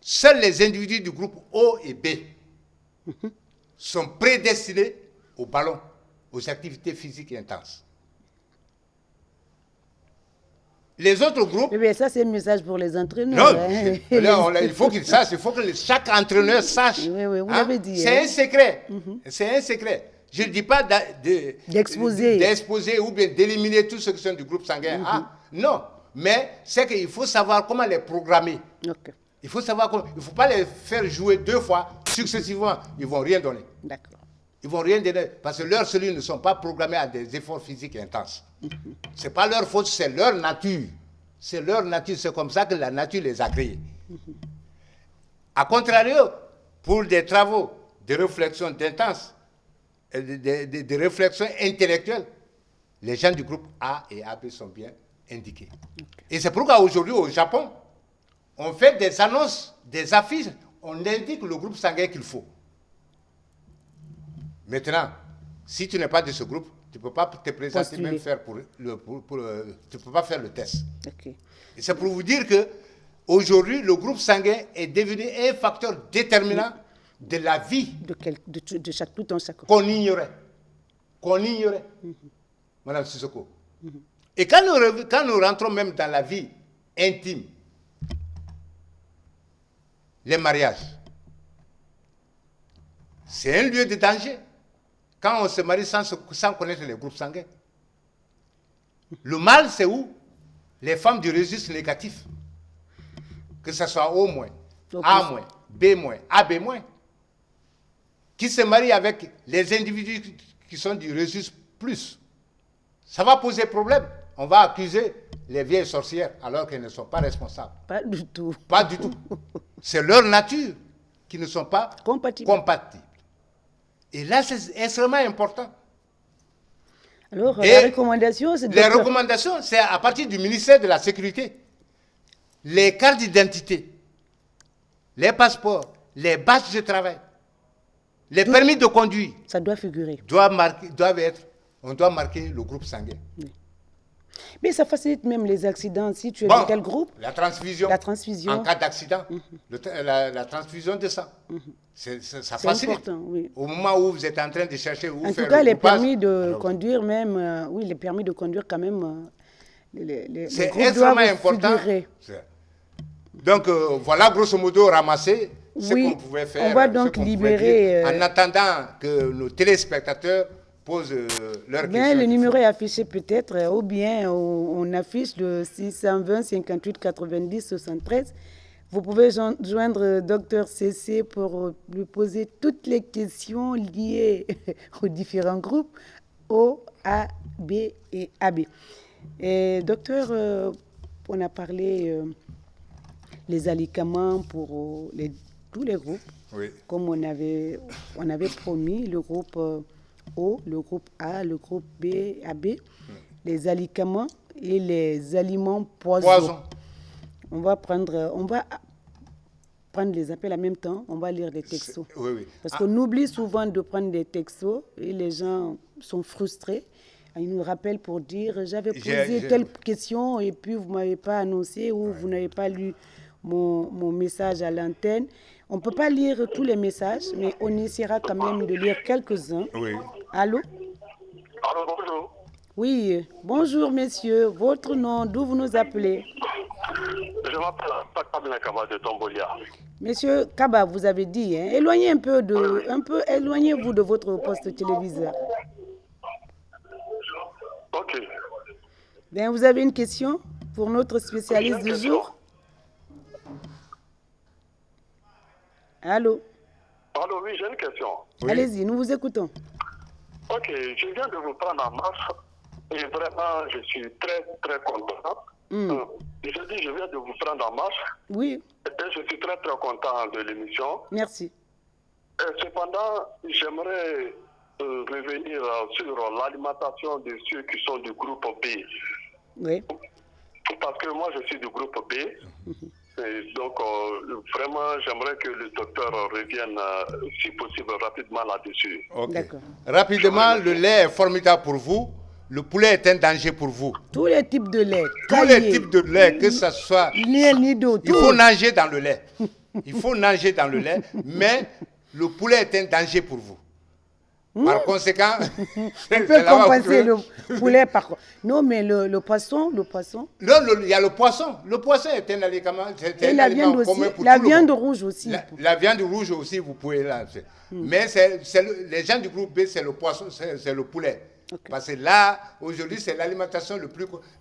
[SPEAKER 2] Seuls les individus du groupe O et B sont prédestinés au ballon, aux activités physiques intenses. Les autres groupes...
[SPEAKER 1] Mais ça, c'est un message pour les entraîneurs.
[SPEAKER 2] Non, il faut qu'ils sachent, il faut que chaque entraîneur sache.
[SPEAKER 1] Oui, vous l'avez dit.
[SPEAKER 2] C'est un secret. C'est un secret. Je ne dis pas d'exposer ou bien d'éliminer tous ceux qui sont du groupe sanguin A. Non, mais c'est qu'il faut savoir comment les programmer. Il faut savoir comment. Il ne faut pas les faire jouer 2 fois successivement. Ils ne vont rien donner.
[SPEAKER 1] D'accord.
[SPEAKER 2] Ils ne vont rien donner parce que leurs cellules ne sont pas programmées à des efforts physiques intenses. Ce n'est pas leur faute, c'est leur nature. C'est leur nature, c'est comme ça que la nature les a créés. A contrario, pour des travaux de réflexion intense, de réflexion intellectuelle, les gens du groupe A et AB sont bien indiqués. Et c'est pourquoi aujourd'hui au Japon, on fait des annonces, des affiches, on indique le groupe sanguin qu'il faut. Maintenant, si tu n'es pas de ce groupe, tu ne peux pas te présenter, même faire tu ne peux pas faire le test. Et c'est pour vous dire qu'aujourd'hui, le groupe sanguin est devenu un facteur déterminant de la vie
[SPEAKER 1] de tout un chacun.
[SPEAKER 2] Qu'on ignorait. Madame Sissoko. Et quand nous rentrons même dans la vie intime, les mariages, c'est un lieu de danger. Quand on se marie sans connaître les groupes sanguins. Le mal, c'est où? Les femmes du registre négatif. Que ce soit O-, A-, B-, AB-, qui se marient avec les individus qui sont du registre plus. Ça va poser problème. On va accuser les vieilles sorcières alors qu'elles ne sont pas responsables.
[SPEAKER 1] Pas du tout.
[SPEAKER 2] Pas du tout. C'est leur nature qui ne sont pas compatibles. Et là, c'est extrêmement important.
[SPEAKER 1] Alors, la recommandation, c'est...
[SPEAKER 2] Les recommandations, c'est à partir du ministère de la Sécurité. Les cartes d'identité, les passeports, les badges de travail, les permis de conduire.
[SPEAKER 1] Ça doit figurer.
[SPEAKER 2] On doit marquer le groupe sanguin.
[SPEAKER 1] Oui. Mais ça facilite même les accidents. Si tu es de quel groupe?
[SPEAKER 2] La transfusion. En cas d'accident, la transfusion de sang. Ça facilite.
[SPEAKER 1] Important, oui.
[SPEAKER 2] Au moment où vous êtes en train de chercher où faire le coupage.
[SPEAKER 1] En tout cas, les permis de conduire même, les permis de conduire quand même,
[SPEAKER 2] c'est extrêmement important. Donc, voilà grosso modo ramasser ce qu'on pouvait faire.
[SPEAKER 1] On va donc libérer...
[SPEAKER 2] en attendant que nos téléspectateurs posent leurs questions.
[SPEAKER 1] Le numéro est affiché peut-être, ou bien on affiche le 620 58 90 73. Vous pouvez joindre Dr Cissé pour lui poser toutes les questions liées aux différents groupes O, A, B et AB. Et docteur, on a parlé les alicaments pour tous les groupes.
[SPEAKER 2] Oui.
[SPEAKER 1] Comme on avait promis, le groupe O, le groupe A, le groupe B, AB, les alicaments et les aliments poisons. On va prendre les appels en même temps, on va lire les textos.
[SPEAKER 2] Oui.
[SPEAKER 1] Parce qu'on oublie souvent de prendre des textos et les gens sont frustrés. Ils nous rappellent pour dire j'avais posé telle question et puis vous ne m'avez pas annoncé ou vous n'avez pas lu mon message à l'antenne. On ne peut pas lire tous les messages, mais on essaiera quand même de lire quelques-uns.
[SPEAKER 2] Oui.
[SPEAKER 1] Allô?
[SPEAKER 3] Allô, bonjour.
[SPEAKER 1] Oui, bonjour messieurs. Votre nom, d'où vous nous appelez?
[SPEAKER 3] Je m'appelle Pakabina Kaba de Tombolia.
[SPEAKER 1] Monsieur Kaba, vous avez dit, hein, éloignez-vous de votre poste téléviseur.
[SPEAKER 3] Ok.
[SPEAKER 1] Bien, vous avez une question pour notre spécialiste du jour? Allô?
[SPEAKER 3] Allô, oui, j'ai une question.
[SPEAKER 2] Oui.
[SPEAKER 1] Allez-y, nous vous écoutons.
[SPEAKER 3] Ok, je viens de vous prendre en marche et vraiment, je suis très, très content. Je dis, je viens de vous prendre en marche
[SPEAKER 1] Oui,
[SPEAKER 3] et je suis très, très content de l'émission.
[SPEAKER 1] merci.
[SPEAKER 3] Cependant, j'aimerais revenir sur l'alimentation de ceux qui sont du groupe B.
[SPEAKER 1] Oui.
[SPEAKER 3] Parce que moi, je suis du groupe B. Et donc, vraiment, j'aimerais que le docteur revienne, si possible, rapidement là-dessus.
[SPEAKER 2] Ok.
[SPEAKER 1] D'accord.
[SPEAKER 2] Rapidement, le lait est formidable pour vous. Le poulet est un danger pour vous.
[SPEAKER 1] Tous les types de lait.
[SPEAKER 2] Tous les types de lait, que ce soit...
[SPEAKER 1] Ni d'eau,
[SPEAKER 2] Il faut nager dans le lait. Il faut nager dans le lait, mais le poulet est un danger pour vous. Par conséquent,
[SPEAKER 1] On peut compenser le poulet par... Non, mais le poisson,
[SPEAKER 2] Non, il y a le poisson. Le poisson est un aliment,
[SPEAKER 1] et la viande aussi, la viande rouge aussi.
[SPEAKER 2] La viande rouge aussi, vous pouvez la faire. Mais les gens du groupe B, c'est le poisson, c'est le poulet. Okay. Parce que là, aujourd'hui, c'est l'alimentation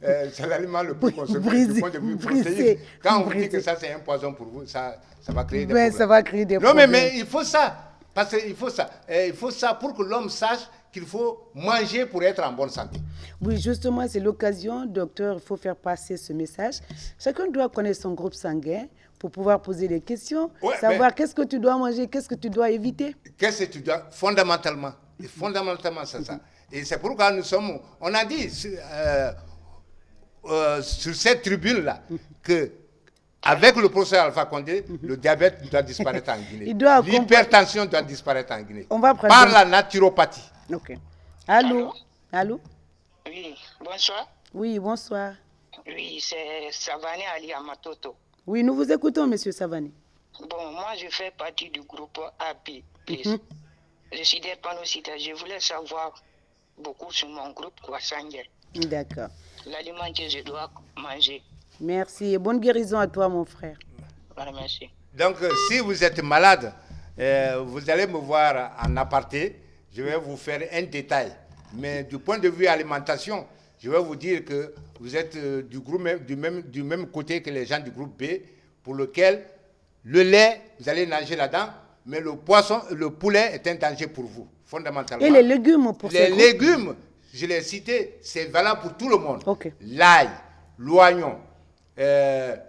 [SPEAKER 2] c'est l'aliment le plus consommé du point de vue protéique. Quand on vous dit que ça, c'est un poison pour vous, ça va créer des problèmes.
[SPEAKER 1] Ça va créer des
[SPEAKER 2] problèmes.
[SPEAKER 1] Non,
[SPEAKER 2] mais il faut ça. Parce qu'il faut ça. Il faut ça pour que l'homme sache qu'il faut manger pour être en bonne santé.
[SPEAKER 1] Oui, justement, c'est l'occasion, docteur, il faut faire passer ce message. Chacun doit connaître son groupe sanguin pour pouvoir poser des questions, savoir qu'est-ce que tu dois manger, qu'est-ce que tu dois éviter.
[SPEAKER 2] Qu'est-ce que tu dois, fondamentalement, c'est ça. Et c'est pourquoi on a dit sur cette tribune-là que avec le professeur Alpha Condé, le diabète doit disparaître en Guinée. L'hypertension doit disparaître en Guinée. Par la naturopathie.
[SPEAKER 1] Ok. Allô? Allô?
[SPEAKER 4] Oui, bonsoir.
[SPEAKER 1] Oui, bonsoir.
[SPEAKER 4] Oui, c'est Savani Ali Amatoto.
[SPEAKER 1] Oui, nous vous écoutons, monsieur Savani.
[SPEAKER 4] Bon, moi, je fais partie du groupe AB+. Je suis drépanocytaire. Je voulais savoir beaucoup sur mon groupe sanguin.
[SPEAKER 1] D'accord.
[SPEAKER 4] L'aliment que je dois manger.
[SPEAKER 1] Merci et bonne guérison à toi, mon frère.
[SPEAKER 4] Voilà, merci.
[SPEAKER 2] Donc, si vous êtes malade, vous allez me voir en aparté. Je vais vous faire un détail. Mais du point de vue alimentation, je vais vous dire que vous êtes du même côté que les gens du groupe B, pour lequel le lait, vous allez nager là-dedans, mais le poisson, le poulet est un danger pour vous, fondamentalement.
[SPEAKER 1] Et les légumes pour
[SPEAKER 2] les légumes, je l'ai cité, c'est valable pour tout le monde.
[SPEAKER 1] Okay.
[SPEAKER 2] L'ail, l'oignon,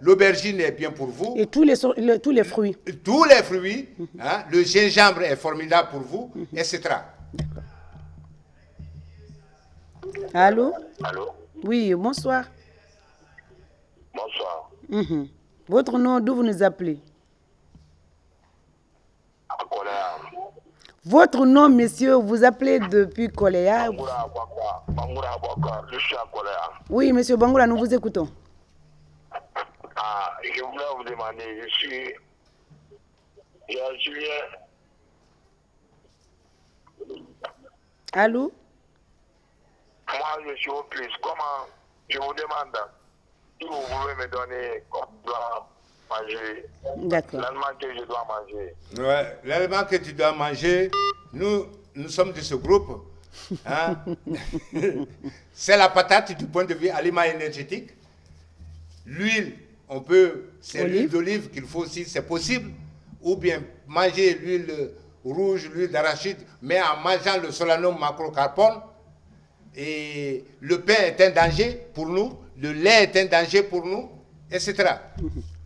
[SPEAKER 2] l'aubergine est bien pour vous.
[SPEAKER 1] Et tous les fruits.
[SPEAKER 2] Tous les fruits, hein, le gingembre est formidable pour vous, etc.
[SPEAKER 1] D'accord. Allô?
[SPEAKER 3] Allô?
[SPEAKER 1] Oui, bonsoir.
[SPEAKER 3] Bonsoir.
[SPEAKER 1] Votre nom, d'où vous nous appelez? Votre nom, monsieur, vous appelez depuis Koléa.
[SPEAKER 3] Je suis à Koléa.
[SPEAKER 1] Oui, monsieur Bangoura, nous vous écoutons.
[SPEAKER 3] Je voulais vous demander, je suis Julien.
[SPEAKER 1] Allô?
[SPEAKER 3] Moi, je suis au plus. Comment, je vous demande, si vous pouvez me donner comme je dois manger, l'aliment que je dois manger.
[SPEAKER 2] Ouais, l'aliment que tu dois manger, nous sommes de ce groupe. Hein? C'est la patate du point de vue aliment énergétique. L'huile, c'est l'huile d'olive qu'il faut aussi, c'est possible. Ou bien manger l'huile rouge, l'huile d'arachide, mais en mangeant le solanum macrocarpone. Et le pain est un danger pour nous, le lait est un danger pour nous, etc.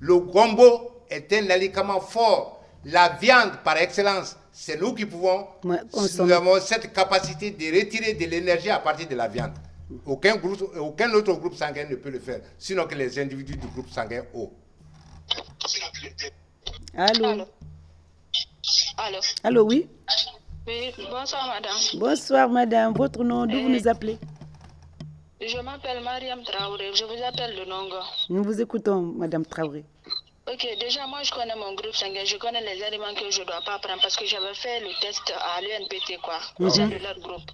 [SPEAKER 2] Le gombo est un aliment fort. La viande, par excellence, c'est nous qui pouvons, nous avons cette capacité de retirer de l'énergie à partir de la viande. Aucun autre groupe sanguin ne peut le faire, sinon que les individus du groupe sanguin O.
[SPEAKER 1] Allô?
[SPEAKER 4] Allô?
[SPEAKER 1] Allô, oui?
[SPEAKER 4] Oui, bonsoir madame.
[SPEAKER 1] Bonsoir madame, votre nom, d'où vous nous appelez?
[SPEAKER 4] Je m'appelle Mariam Traoré, je vous appelle de Nongo.
[SPEAKER 1] Nous vous écoutons madame Traoré.
[SPEAKER 4] Ok, déjà moi je connais mon groupe sanguin, je connais les aliments que je ne dois pas prendre parce que j'avais fait le test à l'UNPT quoi, au sein de leur groupe.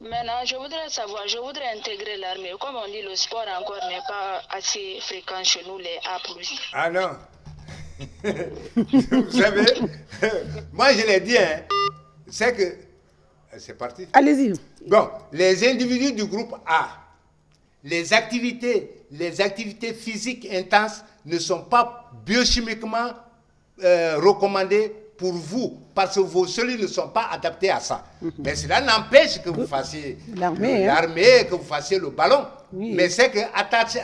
[SPEAKER 4] Maintenant, je voudrais savoir, je voudrais intégrer l'armée. Comme on dit, le sport encore n'est pas assez fréquent chez nous, les A+.
[SPEAKER 2] Ah non. Vous savez, moi je l'ai dit, hein, c'est que... C'est parti.
[SPEAKER 1] Allez-y.
[SPEAKER 2] Bon, les individus du groupe A, les activités physiques intenses ne sont pas biochimiquement recommandées pour vous, parce que vos cellules ne sont pas adaptées à ça. Mais cela n'empêche que vous fassiez l'armée, que vous fassiez le ballon. Oui. Mais c'est que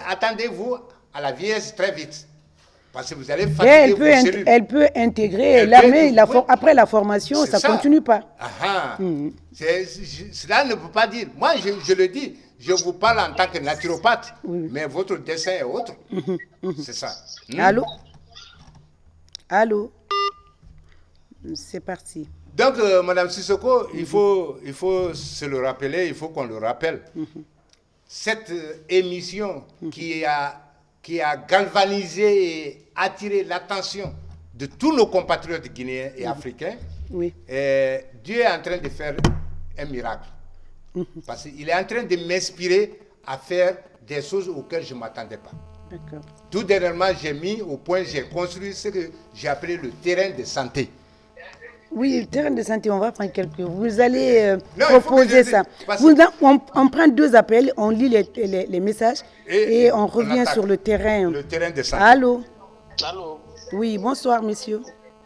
[SPEAKER 2] attendez-vous à la vieillesse très vite. Parce que vous allez fatiguer vos cellules.
[SPEAKER 1] Elle peut intégrer l'armée, après la formation, ça ne continue pas.
[SPEAKER 2] Cela ne peut pas dire. Moi, je le dis, je vous parle en tant que naturopathe, mais votre dessin est autre. C'est ça.
[SPEAKER 1] Allô? Allô? C'est parti.
[SPEAKER 2] Donc, Madame Sissoko, il faut se le rappeler, il faut qu'on le rappelle. Cette émission qui a galvanisé et attiré l'attention de tous nos compatriotes guinéens et africains, Dieu est en train de faire un miracle. Parce qu'il est en train de m'inspirer à faire des choses auxquelles je ne m'attendais pas. Tout dernièrement, j'ai construit ce que j'ai appelé le terrain de santé.
[SPEAKER 1] Oui, le terrain de santé, on va prendre quelques... Vous allez proposer ça. On prend 2 appels, on lit les messages et on revient sur le terrain.
[SPEAKER 2] Le terrain de santé.
[SPEAKER 1] Allô?
[SPEAKER 5] Allô?
[SPEAKER 1] Oui, bonsoir, monsieur.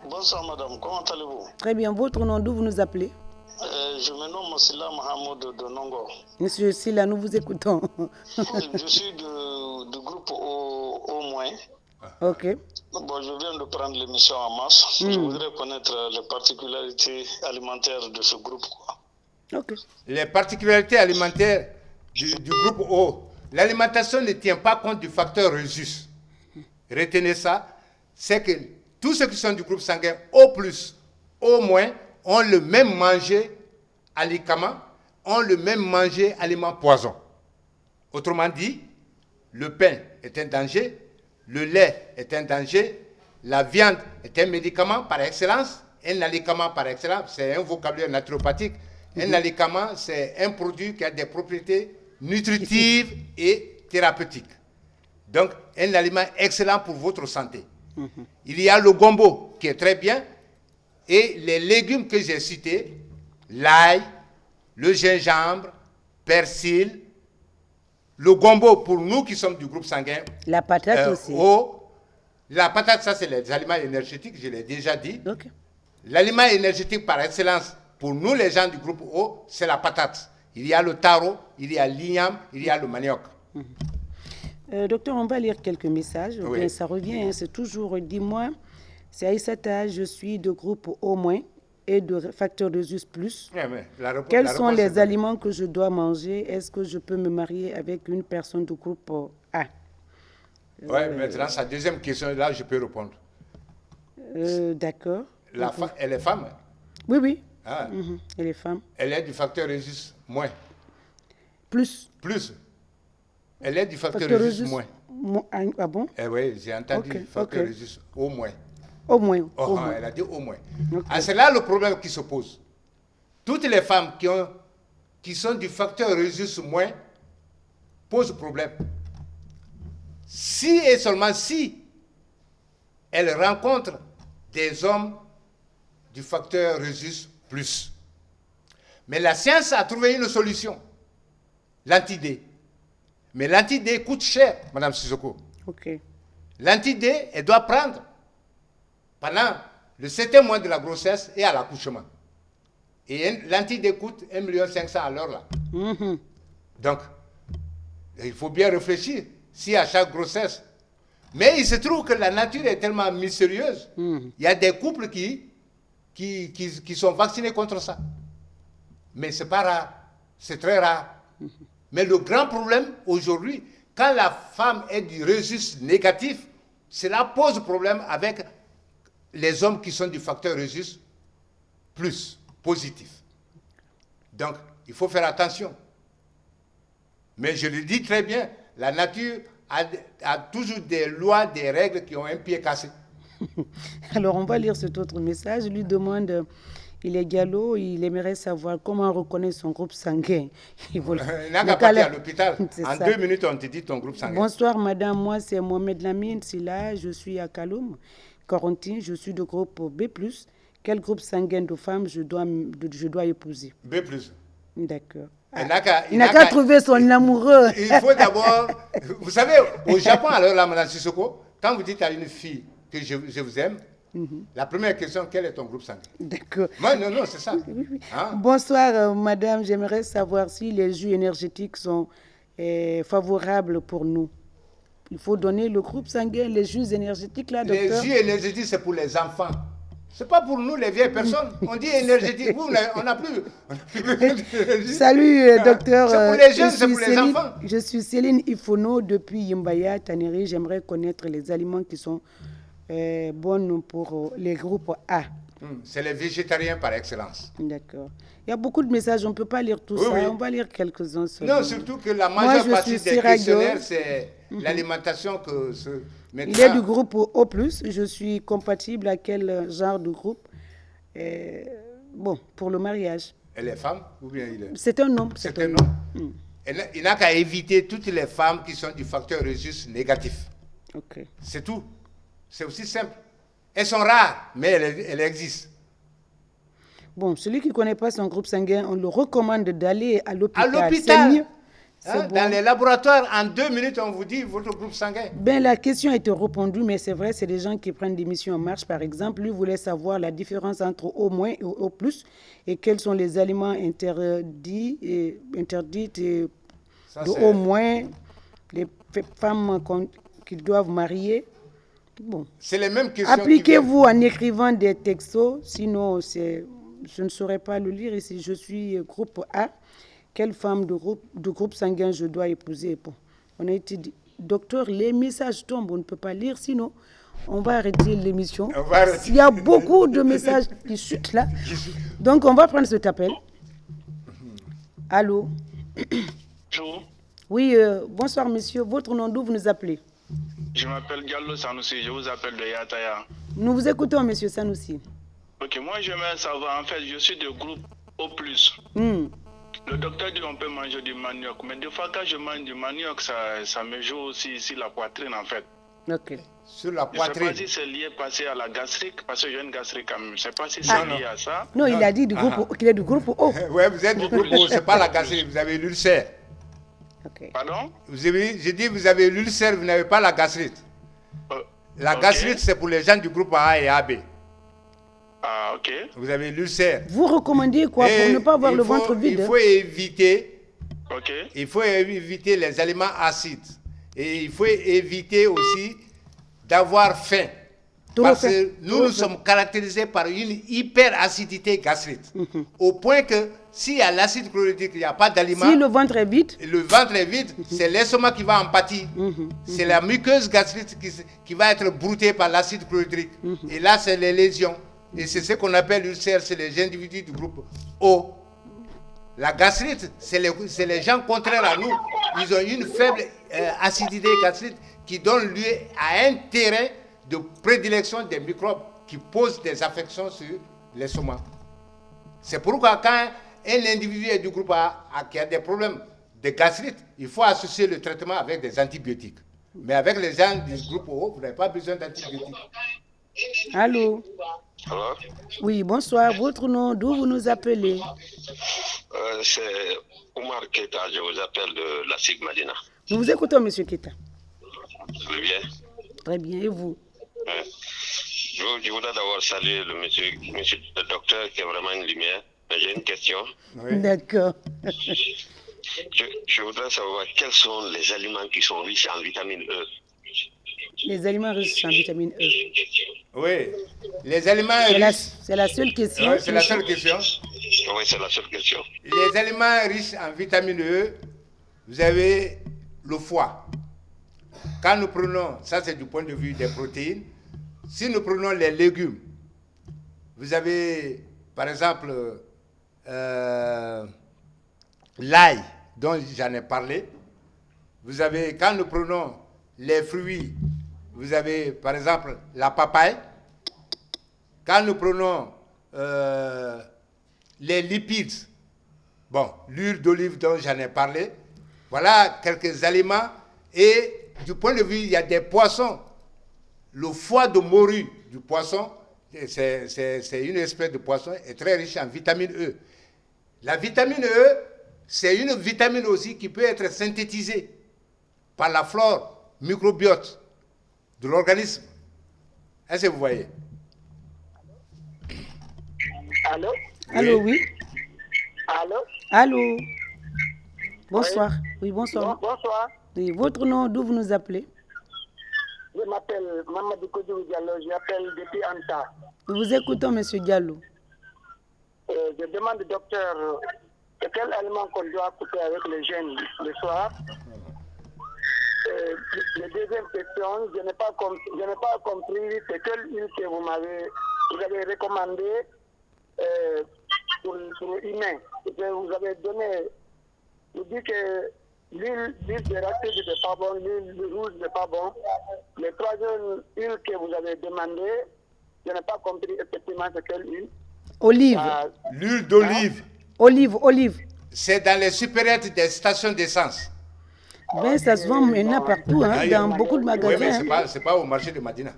[SPEAKER 5] Bonsoir, madame. Comment allez-vous?
[SPEAKER 1] Très bien. Votre nom, d'où vous nous appelez?
[SPEAKER 5] Je me nomme Silla Mahamoud de Nongo.
[SPEAKER 1] Monsieur Silla, nous vous écoutons.
[SPEAKER 5] Je suis du groupe au moins.
[SPEAKER 1] Ok.
[SPEAKER 5] Bon, je viens de prendre l'émission en mars. Je voudrais connaître les particularités alimentaires de ce groupe.
[SPEAKER 1] Ok.
[SPEAKER 2] Les particularités alimentaires du groupe O. L'alimentation ne tient pas compte du facteur Rhésus. Retenez ça. C'est que tous ceux qui sont du groupe sanguin O+, O-, ont le même manger alicament, ont le même manger aliment poison. Autrement dit, le pain est un danger, le lait est un danger, la viande est un médicament par excellence, un alicament par excellence, c'est un vocabulaire naturopathique. Un alicament, c'est un produit qui a des propriétés nutritives et thérapeutiques. Donc, un aliment excellent pour votre santé. Il y a le gombo qui est très bien, et les légumes que j'ai cités, l'ail, le gingembre, persil, le gombo pour nous qui sommes du groupe sanguin.
[SPEAKER 1] La patate aussi.
[SPEAKER 2] La patate, ça c'est les aliments énergétiques, je l'ai déjà dit.
[SPEAKER 1] Okay.
[SPEAKER 2] L'aliment énergétique par excellence pour nous les gens du groupe O, c'est la patate. Il y a le taro, il y a l'igname, il y a le manioc.
[SPEAKER 1] Docteur, on va lire quelques messages. Oui. Bien, ça revient, hein, c'est toujours, dis-moi, c'est Aïssata, je suis de groupe O- et de facteur de ZUS+. Quels sont les aliments que je dois manger? Est-ce que je peux me marier avec une personne du groupe A?
[SPEAKER 2] Oui, maintenant, sa deuxième question, là, je peux répondre.
[SPEAKER 1] D'accord.
[SPEAKER 2] Elle est femme?
[SPEAKER 1] Oui, oui.
[SPEAKER 2] Ah.
[SPEAKER 1] Elle est femme.
[SPEAKER 2] Elle est du facteur Rhésus moins.
[SPEAKER 1] Plus.
[SPEAKER 2] Elle est du facteur Rhésus moins.
[SPEAKER 1] Ah bon?
[SPEAKER 2] Eh oui, j'ai entendu facteur Rhésus au moins.
[SPEAKER 1] Au moins.
[SPEAKER 2] Elle a dit au moins. Ah, c'est là le problème qui se pose. Toutes les femmes qui sont du facteur Rhésus moins posent problème. Si et seulement si elles rencontrent des hommes du facteur Rhésus plus. Mais la science a trouvé une solution. L'anti-D. Mais l'anti-D coûte cher, Madame Sissoko.
[SPEAKER 1] Ok.
[SPEAKER 2] L'anti-D, elle doit prendre pendant le 7e mois de la grossesse et à l'accouchement. Et l'anti-D coûte 1,5 million à l'heure là. Donc, il faut bien réfléchir si à chaque grossesse. Mais il se trouve que la nature est tellement mystérieuse. Il y a des couples qui sont vaccinés contre ça. Mais ce n'est pas rare. C'est très rare. Mais le grand problème aujourd'hui, quand la femme est du Rhésus négatif, cela pose problème avec les hommes qui sont du facteur Rhésus plus positif. Donc, il faut faire attention. Mais je le dis très bien, la nature a toujours des lois, des règles qui ont un pied cassé.
[SPEAKER 1] Alors, on va lire cet autre message. Il lui demande, Il est gallo, il aimerait savoir comment reconnaître son groupe sanguin.
[SPEAKER 2] Il n'a qu'à partir à l'hôpital. En 2 minutes, on te dit ton groupe sanguin.
[SPEAKER 1] Bonsoir madame, moi c'est Mohamed Lamine Silla, je suis à Kaloum, Corentin, je suis de groupe B+. Quel groupe sanguin de femmes je dois épouser?
[SPEAKER 2] B+.
[SPEAKER 1] D'accord.
[SPEAKER 2] Il
[SPEAKER 1] n'a qu'à trouver son amoureux.
[SPEAKER 2] Il faut d'abord... Vous savez, au Japon, alors là, Madame Sissoko, quand vous dites à une fille que je vous aime, la première question, quel est ton groupe sanguin?
[SPEAKER 1] D'accord.
[SPEAKER 2] Non, c'est ça.
[SPEAKER 1] Oui.
[SPEAKER 2] Hein?
[SPEAKER 1] Bonsoir madame, j'aimerais savoir si les jus énergétiques sont favorables pour nous. Il faut donner le groupe sanguin, les jus énergétiques là, docteur.
[SPEAKER 2] Les jus énergétiques, c'est pour les enfants. C'est pas pour nous, les vieilles personnes. On dit énergétique. Vous, on n'a plus.
[SPEAKER 1] Salut, docteur.
[SPEAKER 2] C'est pour les jeunes, c'est pour les enfants.
[SPEAKER 1] Je suis Céline Ifono depuis Yimbaya, Taneri. J'aimerais connaître les aliments qui sont bons pour les groupes A.
[SPEAKER 2] C'est les végétariens par excellence.
[SPEAKER 1] D'accord. Il y a beaucoup de messages, on ne peut pas lire tout ça. Oui. On va lire quelques-uns seulement.
[SPEAKER 2] Non, surtout que la majeure partie des questionnaires, c'est l'alimentation que ce médecin...
[SPEAKER 1] Il est du groupe O+. Je suis compatible à quel genre de groupe? Bon, pour le mariage.
[SPEAKER 2] Elle est femme ou bien il est...
[SPEAKER 1] C'est un homme.
[SPEAKER 2] C'est un homme. Il n'a qu'à éviter toutes les femmes qui sont du facteur Rhésus négatif.
[SPEAKER 1] Ok.
[SPEAKER 2] C'est tout. C'est aussi simple. Elles sont rares, mais elles existent.
[SPEAKER 1] Bon, celui qui ne connaît pas son groupe sanguin, on le recommande d'aller à l'hôpital.
[SPEAKER 2] À l'hôpital.
[SPEAKER 1] Bon.
[SPEAKER 2] Dans les laboratoires, en 2 minutes, on vous dit votre groupe sanguin.
[SPEAKER 1] Ben, la question a été répondue, mais c'est vrai, c'est des gens qui prennent des missions en marche, par exemple. Lui voulait savoir la différence entre O- et O+, et quels sont les aliments interdits et de O-, les femmes qui doivent marier. Bon.
[SPEAKER 2] C'est les mêmes questions.
[SPEAKER 1] Appliquez-vous en écrivant des textos, sinon je ne saurais pas le lire ici. Je suis groupe A. Quelle femme de groupe sanguin je dois épouser? Bon, on a été dit, docteur, les messages tombent, on ne peut pas lire, sinon on va arrêter l'émission. Il y a beaucoup de messages qui chutent là. Donc on va prendre cet appel. Allô?
[SPEAKER 5] Bonjour.
[SPEAKER 1] Oui, bonsoir monsieur. Votre nom, d'où vous nous appelez?
[SPEAKER 5] Je m'appelle Gallo Sanoussi, je vous appelle de Yataya.
[SPEAKER 1] Nous vous écoutons, monsieur Sanoussi.
[SPEAKER 5] Ok, moi j'aimerais savoir, en fait, je suis de groupe O+. Le docteur dit qu'on peut manger du manioc, mais des fois quand je mange du manioc, ça me joue aussi sur la poitrine en fait.
[SPEAKER 1] Ok.
[SPEAKER 2] Sur la poitrine.
[SPEAKER 5] Je ne sais pas si c'est lié passé à la gastrique, parce que j'ai une gastrique quand même. Je ne sais pas si c'est lié à ça.
[SPEAKER 1] Non, il a dit qu'il est du groupe O.
[SPEAKER 2] Oui, vous êtes du groupe O, ce n'est pas la gastrique, vous avez l'ulcère.
[SPEAKER 1] Okay.
[SPEAKER 5] Pardon?
[SPEAKER 2] J'ai dit vous avez l'ulcère, vous n'avez pas la gastrite. La gastrite, c'est pour les gens du groupe A et AB.
[SPEAKER 5] Ah, ok.
[SPEAKER 2] Vous avez l'ulcère.
[SPEAKER 1] Vous recommandez quoi pour ne pas avoir le ventre vide?
[SPEAKER 2] Il faut éviter.
[SPEAKER 5] Ok.
[SPEAKER 2] Il faut éviter les aliments acides. Et il faut éviter aussi d'avoir faim. Parce que nous sommes caractérisés par une hyperacidité gastrique. Au point que s'il y a l'acide chlorhydrique, il n'y a pas d'aliment.
[SPEAKER 1] Si le ventre est vide,
[SPEAKER 2] c'est l'estomac qui va en pâtir. C'est la muqueuse gastrique qui va être broutée par l'acide chlorhydrique. Et là, c'est les lésions. Et c'est ce qu'on appelle l'ulcère, c'est les individus du groupe O. La gastrite, c'est les gens contraires à nous. Ils ont une faible acidité gastrique qui donne lieu à un terrain de prédilection des microbes qui posent des affections sur l'estomac. C'est pourquoi quand un individu est du groupe A qui a des problèmes de gastrite, il faut associer le traitement avec des antibiotiques. Mais avec les gens du groupe O, vous n'avez pas besoin d'antibiotiques.
[SPEAKER 1] Allô?
[SPEAKER 3] Alors?
[SPEAKER 1] Oui, bonsoir. Votre nom, d'où vous nous appelez?
[SPEAKER 3] C'est Omar Keita, je vous appelle de la SIG Madina.
[SPEAKER 1] Nous vous écoutons, monsieur Keita.
[SPEAKER 3] Très bien.
[SPEAKER 1] Très bien, et vous?
[SPEAKER 3] Je voudrais d'abord saluer le monsieur le docteur qui est vraiment une lumière. J'ai une question.
[SPEAKER 2] Oui.
[SPEAKER 1] D'accord.
[SPEAKER 3] Je voudrais savoir quels sont les aliments qui sont riches en vitamine E.
[SPEAKER 1] Les aliments riches en vitamine E.
[SPEAKER 2] Oui, les aliments riches...
[SPEAKER 1] C'est la seule question.
[SPEAKER 2] Oui, c'est la seule question.
[SPEAKER 3] Oui, c'est la seule question.
[SPEAKER 2] Les aliments riches en vitamine E, vous avez le foie. Quand nous prenons, ça c'est du point de vue des protéines, si nous prenons les légumes, vous avez par exemple l'ail dont j'en ai parlé. Vous avez, quand nous prenons les fruits, vous avez par exemple la papaye. Quand nous prenons les lipides. Bon, l'huile d'olive dont j'en ai parlé. Voilà quelques aliments. Et du point de vue, il y a des poissons. Le foie de morue du poisson, c'est une espèce de poisson, est très riche en vitamine E. La vitamine E, c'est une vitamine aussi qui peut être synthétisée par la flore microbiote de l'organisme. Est-ce que vous voyez?
[SPEAKER 3] Allô?
[SPEAKER 1] Allô, oui.
[SPEAKER 3] Allô?
[SPEAKER 1] Allô. Bonsoir. Oui, bonsoir.
[SPEAKER 3] Bonsoir.
[SPEAKER 1] Oui, votre nom, d'où vous nous appelez?
[SPEAKER 3] Je m'appelle Mamadou Kodou Diallo, j'appelle depuis Anta.
[SPEAKER 1] Nous vous écoutons, monsieur Diallo.
[SPEAKER 3] Je demande au docteur quel aliment qu'on doit couper avec les jeunes le soir. La deuxième question, je n'ai pas compris c'est quelle huile que vous avez recommandé pour humain. Vous avez donné, vous dites que l'huile de rapetage n'est pas bon, l'huile rouge n'est pas bon. Les troisième huile que vous avez demandé, je n'ai pas compris effectivement c'est quelle huile.
[SPEAKER 1] Olive.
[SPEAKER 2] L'huile d'olive.
[SPEAKER 1] Olive.
[SPEAKER 2] C'est dans les supérettes des stations d'essence.
[SPEAKER 1] Ben, ça se vend maintenant partout, hein, dans beaucoup de magasins.
[SPEAKER 2] Oui, mais ce n'est pas au marché de Madina.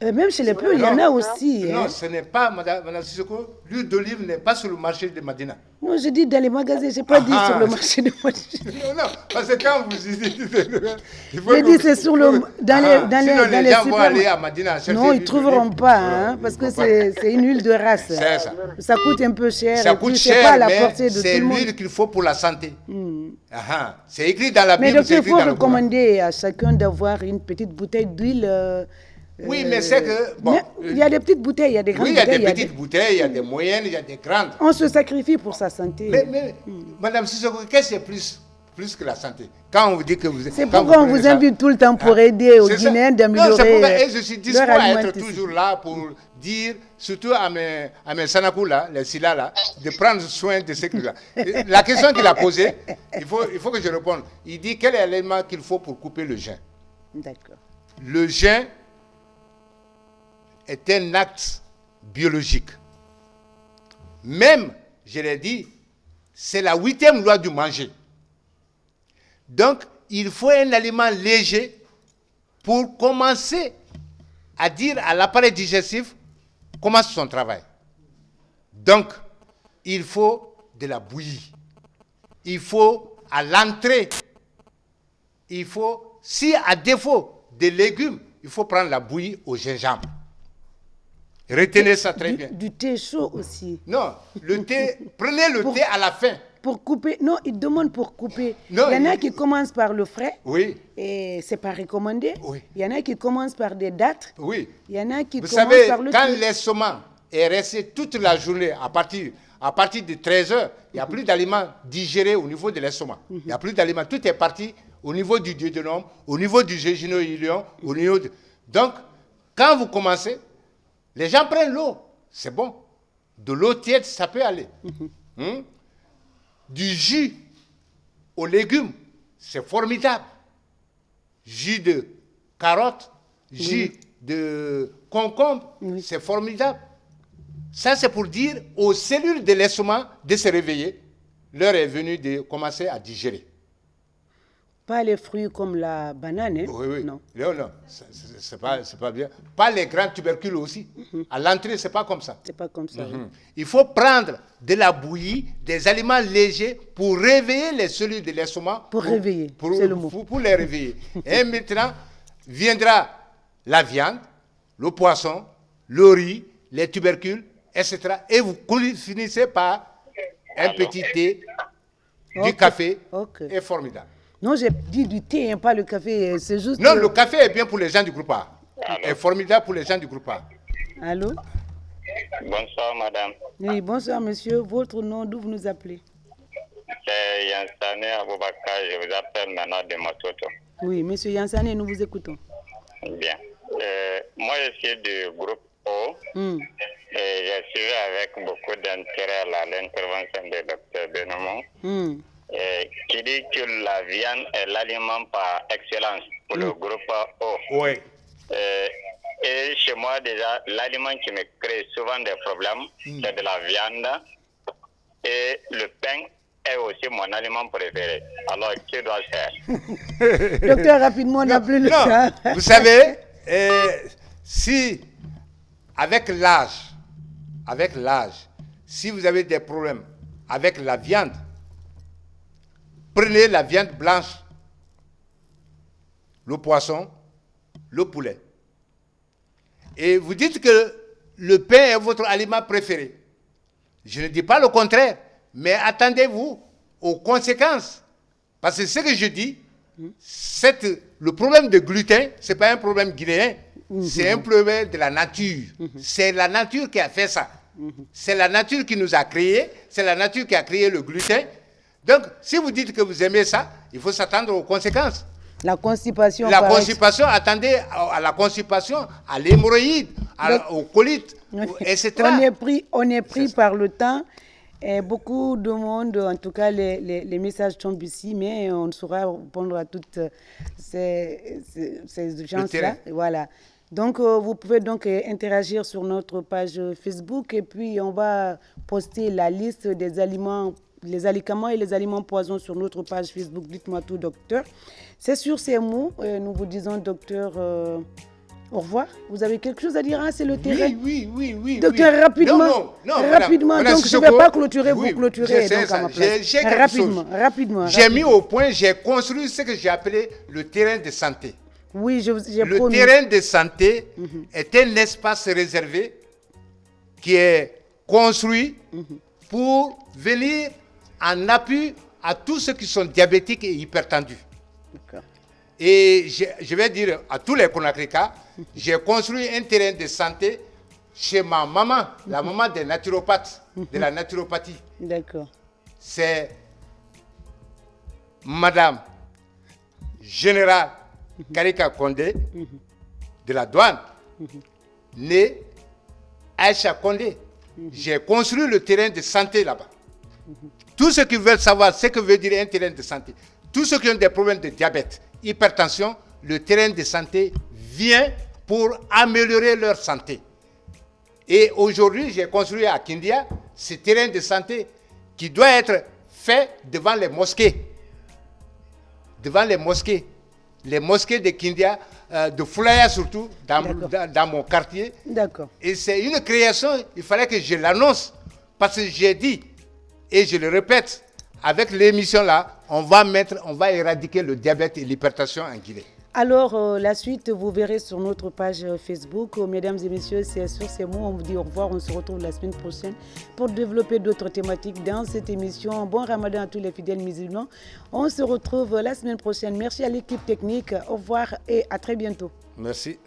[SPEAKER 1] Même chez les peu, il y en a aussi.
[SPEAKER 2] Non,
[SPEAKER 1] hein.
[SPEAKER 2] ce n'est pas, madame Sissoko, l'huile d'olive n'est pas sur le marché de Madina.
[SPEAKER 1] Non, je dis dans les magasins, je n'ai pas dit sur le marché de Madina.
[SPEAKER 2] Non, parce que quand vous dites...
[SPEAKER 1] Je dis c'est sur le... Dans
[SPEAKER 2] les gens vont aller à Madina chercher.
[SPEAKER 1] Non, ils ne trouveront pas, hein, parce que c'est une huile de race.
[SPEAKER 2] C'est ça.
[SPEAKER 1] Ça coûte un peu cher.
[SPEAKER 2] Ça coûte cher, mais c'est l'huile qu'il faut pour la santé. C'est écrit dans la Bible.
[SPEAKER 1] Mais donc, il faut recommander à chacun d'avoir une petite bouteille d'huile...
[SPEAKER 2] Oui, mais c'est que... Bon,
[SPEAKER 1] il y a des petites bouteilles, il y a des grandes bouteilles.
[SPEAKER 2] Oui, il y a des petites bouteilles, il y a des moyennes, il y a des grandes.
[SPEAKER 1] On se sacrifie pour sa santé.
[SPEAKER 2] Mais madame Sissoko, qu'est-ce que c'est plus que la santé? Quand on vous dit que vous...
[SPEAKER 1] C'est pourquoi on vous invite tout le temps pour aider aux Guinéens d'améliorer leur alimentation.
[SPEAKER 2] Et je suis disposé à être toujours là pour dire, surtout à mes Sanakou là, les Sila là, de prendre soin de ces trucs-là. La question qu'il a posée, il faut que je réponde. Il dit quel est l'élément qu'il faut pour couper le jeûne.
[SPEAKER 1] D'accord.
[SPEAKER 2] Le jeûne est un acte biologique. Même, je l'ai dit, c'est la 8e loi du manger. Donc, il faut un aliment léger pour commencer à dire à l'appareil digestif comment son travail. Donc, il faut de la bouillie. Il faut à l'entrée, si à défaut de légumes, il faut prendre la bouillie au gingembre. Retenez ça très bien.
[SPEAKER 1] Du thé chaud aussi.
[SPEAKER 2] Non, le thé, prenez le thé à la fin.
[SPEAKER 1] Pour couper, non, il demande pour couper.
[SPEAKER 2] Non,
[SPEAKER 1] il y en a qui commencent par le frais.
[SPEAKER 2] Oui.
[SPEAKER 1] Et c'est pas recommandé.
[SPEAKER 2] Oui.
[SPEAKER 1] Il y en a qui commencent par des dattes.
[SPEAKER 2] Oui.
[SPEAKER 1] Il y en a qui
[SPEAKER 2] Vous
[SPEAKER 1] commencent
[SPEAKER 2] savez,
[SPEAKER 1] par le
[SPEAKER 2] quand
[SPEAKER 1] thé.
[SPEAKER 2] l'estomac est resté toute la journée, à partir de 13h, il n'y a plus d'aliments digérés au niveau de l'estomac. Il n'y a plus d'aliments. Tout est parti au niveau du duodénum, au niveau du jéjuno-iléon, au niveau de... Donc, quand vous commencez, les gens prennent l'eau, c'est bon. De l'eau tiède, ça peut aller. Du jus aux légumes, c'est formidable. Jus de carotte, jus de concombre, c'est formidable. Ça, c'est pour dire aux cellules de l'estomac de se réveiller. L'heure est venue de commencer à digérer.
[SPEAKER 1] Pas les fruits comme la banane, hein?
[SPEAKER 2] Oui.
[SPEAKER 1] Non.
[SPEAKER 2] Non, c'est pas bien. Pas les grands tubercules aussi. À l'entrée, c'est pas comme ça.
[SPEAKER 1] C'est pas comme ça. Oui.
[SPEAKER 2] Il faut prendre de la bouillie, des aliments légers pour réveiller les cellules de l'estomac.
[SPEAKER 1] Pour réveiller, c'est le mot.
[SPEAKER 2] Pour les réveiller. Et maintenant, viendra la viande, le poisson, le riz, les tubercules, etc. Et vous finissez par un petit thé, du café, et formidable.
[SPEAKER 1] Non, j'ai dit du thé, hein, pas le café. C'est juste.
[SPEAKER 2] Non, le café est bien pour les gens du groupe A. Est formidable pour les gens du groupe A.
[SPEAKER 1] Allô?
[SPEAKER 6] Bonsoir, madame.
[SPEAKER 1] Oui, bonsoir, monsieur. Votre nom, d'où vous nous appelez?
[SPEAKER 6] C'est Yansane Aboubakar. Je vous appelle maintenant de Matoto.
[SPEAKER 1] Oui, monsieur Yansane, nous vous écoutons.
[SPEAKER 6] Bien. Moi, je suis du groupe O. Et j'ai suivi avec beaucoup d'intérêt l'intervention du docteur Benomon. Qui dit que la viande est l'aliment par excellence pour le groupe O.
[SPEAKER 2] Oui.
[SPEAKER 6] Et chez moi, déjà, l'aliment qui me crée souvent des problèmes, c'est de la viande Et le pain est aussi mon aliment préféré. Alors, que dois-je faire?
[SPEAKER 1] Docteur, rapidement, on n'a plus le temps.
[SPEAKER 2] Vous savez, si avec l'âge, si vous avez des problèmes avec la viande, prenez la viande blanche, le poisson, le poulet. Et vous dites que le pain est votre aliment préféré. Je ne dis pas le contraire, mais attendez-vous aux conséquences. Parce que ce que je dis, le problème de gluten, ce n'est pas un problème guinéen, c'est un problème de la nature. C'est la nature qui a fait ça. C'est la nature qui nous a créés, c'est la nature qui a créé le gluten. Donc, si vous dites que vous aimez ça, il faut s'attendre aux conséquences.
[SPEAKER 1] La constipation.
[SPEAKER 2] La constipation, attendez à la constipation, à l'hémorroïde, au colite, etc.
[SPEAKER 1] On est pris par le temps. Et beaucoup de monde, en tout cas, les messages tombent ici, mais on saura répondre à toutes ces urgences-là. Voilà. Donc, vous pouvez donc interagir sur notre page Facebook et puis on va poster la liste des aliments, les alicaments et les aliments poisons sur notre page Facebook. Dites-moi tout, docteur. C'est sur ces mots, nous vous disons, docteur, au revoir. Vous avez quelque chose à dire? C'est le terrain.
[SPEAKER 2] Oui.
[SPEAKER 1] Docteur, rapidement.
[SPEAKER 2] Non,
[SPEAKER 1] rapidement.
[SPEAKER 2] Madame
[SPEAKER 1] Donc, je ne vais pas clôturer, vous clôturez. Rapidement.
[SPEAKER 2] J'ai mis au point, j'ai construit ce que j'ai appelé le terrain de santé.
[SPEAKER 1] Oui, j'ai
[SPEAKER 2] Le
[SPEAKER 1] promis.
[SPEAKER 2] terrain de santé est un espace réservé qui est construit pour venir en appui à tous ceux qui sont diabétiques et hypertendus. Et je vais dire à tous les Conakrykas, j'ai construit un terrain de santé chez ma maman, la maman des naturopathes, de la naturopathie.
[SPEAKER 1] D'accord.
[SPEAKER 2] C'est Madame Générale Karika Condé de la douane, née Aïcha Condé. J'ai construit le terrain de santé là-bas. Tous ceux qui veulent savoir ce que veut dire un terrain de santé, tous ceux qui ont des problèmes de diabète, hypertension, le terrain de santé vient pour améliorer leur santé. Et aujourd'hui, j'ai construit à Kindia ce terrain de santé qui doit être fait devant les mosquées. Devant les mosquées. Les mosquées de Kindia, de Foulaya surtout, dans mon quartier.
[SPEAKER 1] D'accord.
[SPEAKER 2] Et c'est une création, il fallait que je l'annonce. Parce que j'ai dit, et je le répète, avec l'émission là, on va éradiquer le diabète et l'hypertension en Guinée.
[SPEAKER 1] Alors, la suite, vous verrez sur notre page Facebook. Mesdames et messieurs, c'est sur ces mots, on vous dit au revoir. On se retrouve la semaine prochaine pour développer d'autres thématiques dans cette émission. Bon Ramadan à tous les fidèles musulmans. On se retrouve la semaine prochaine. Merci à l'équipe technique. Au revoir et à très bientôt.
[SPEAKER 2] Merci.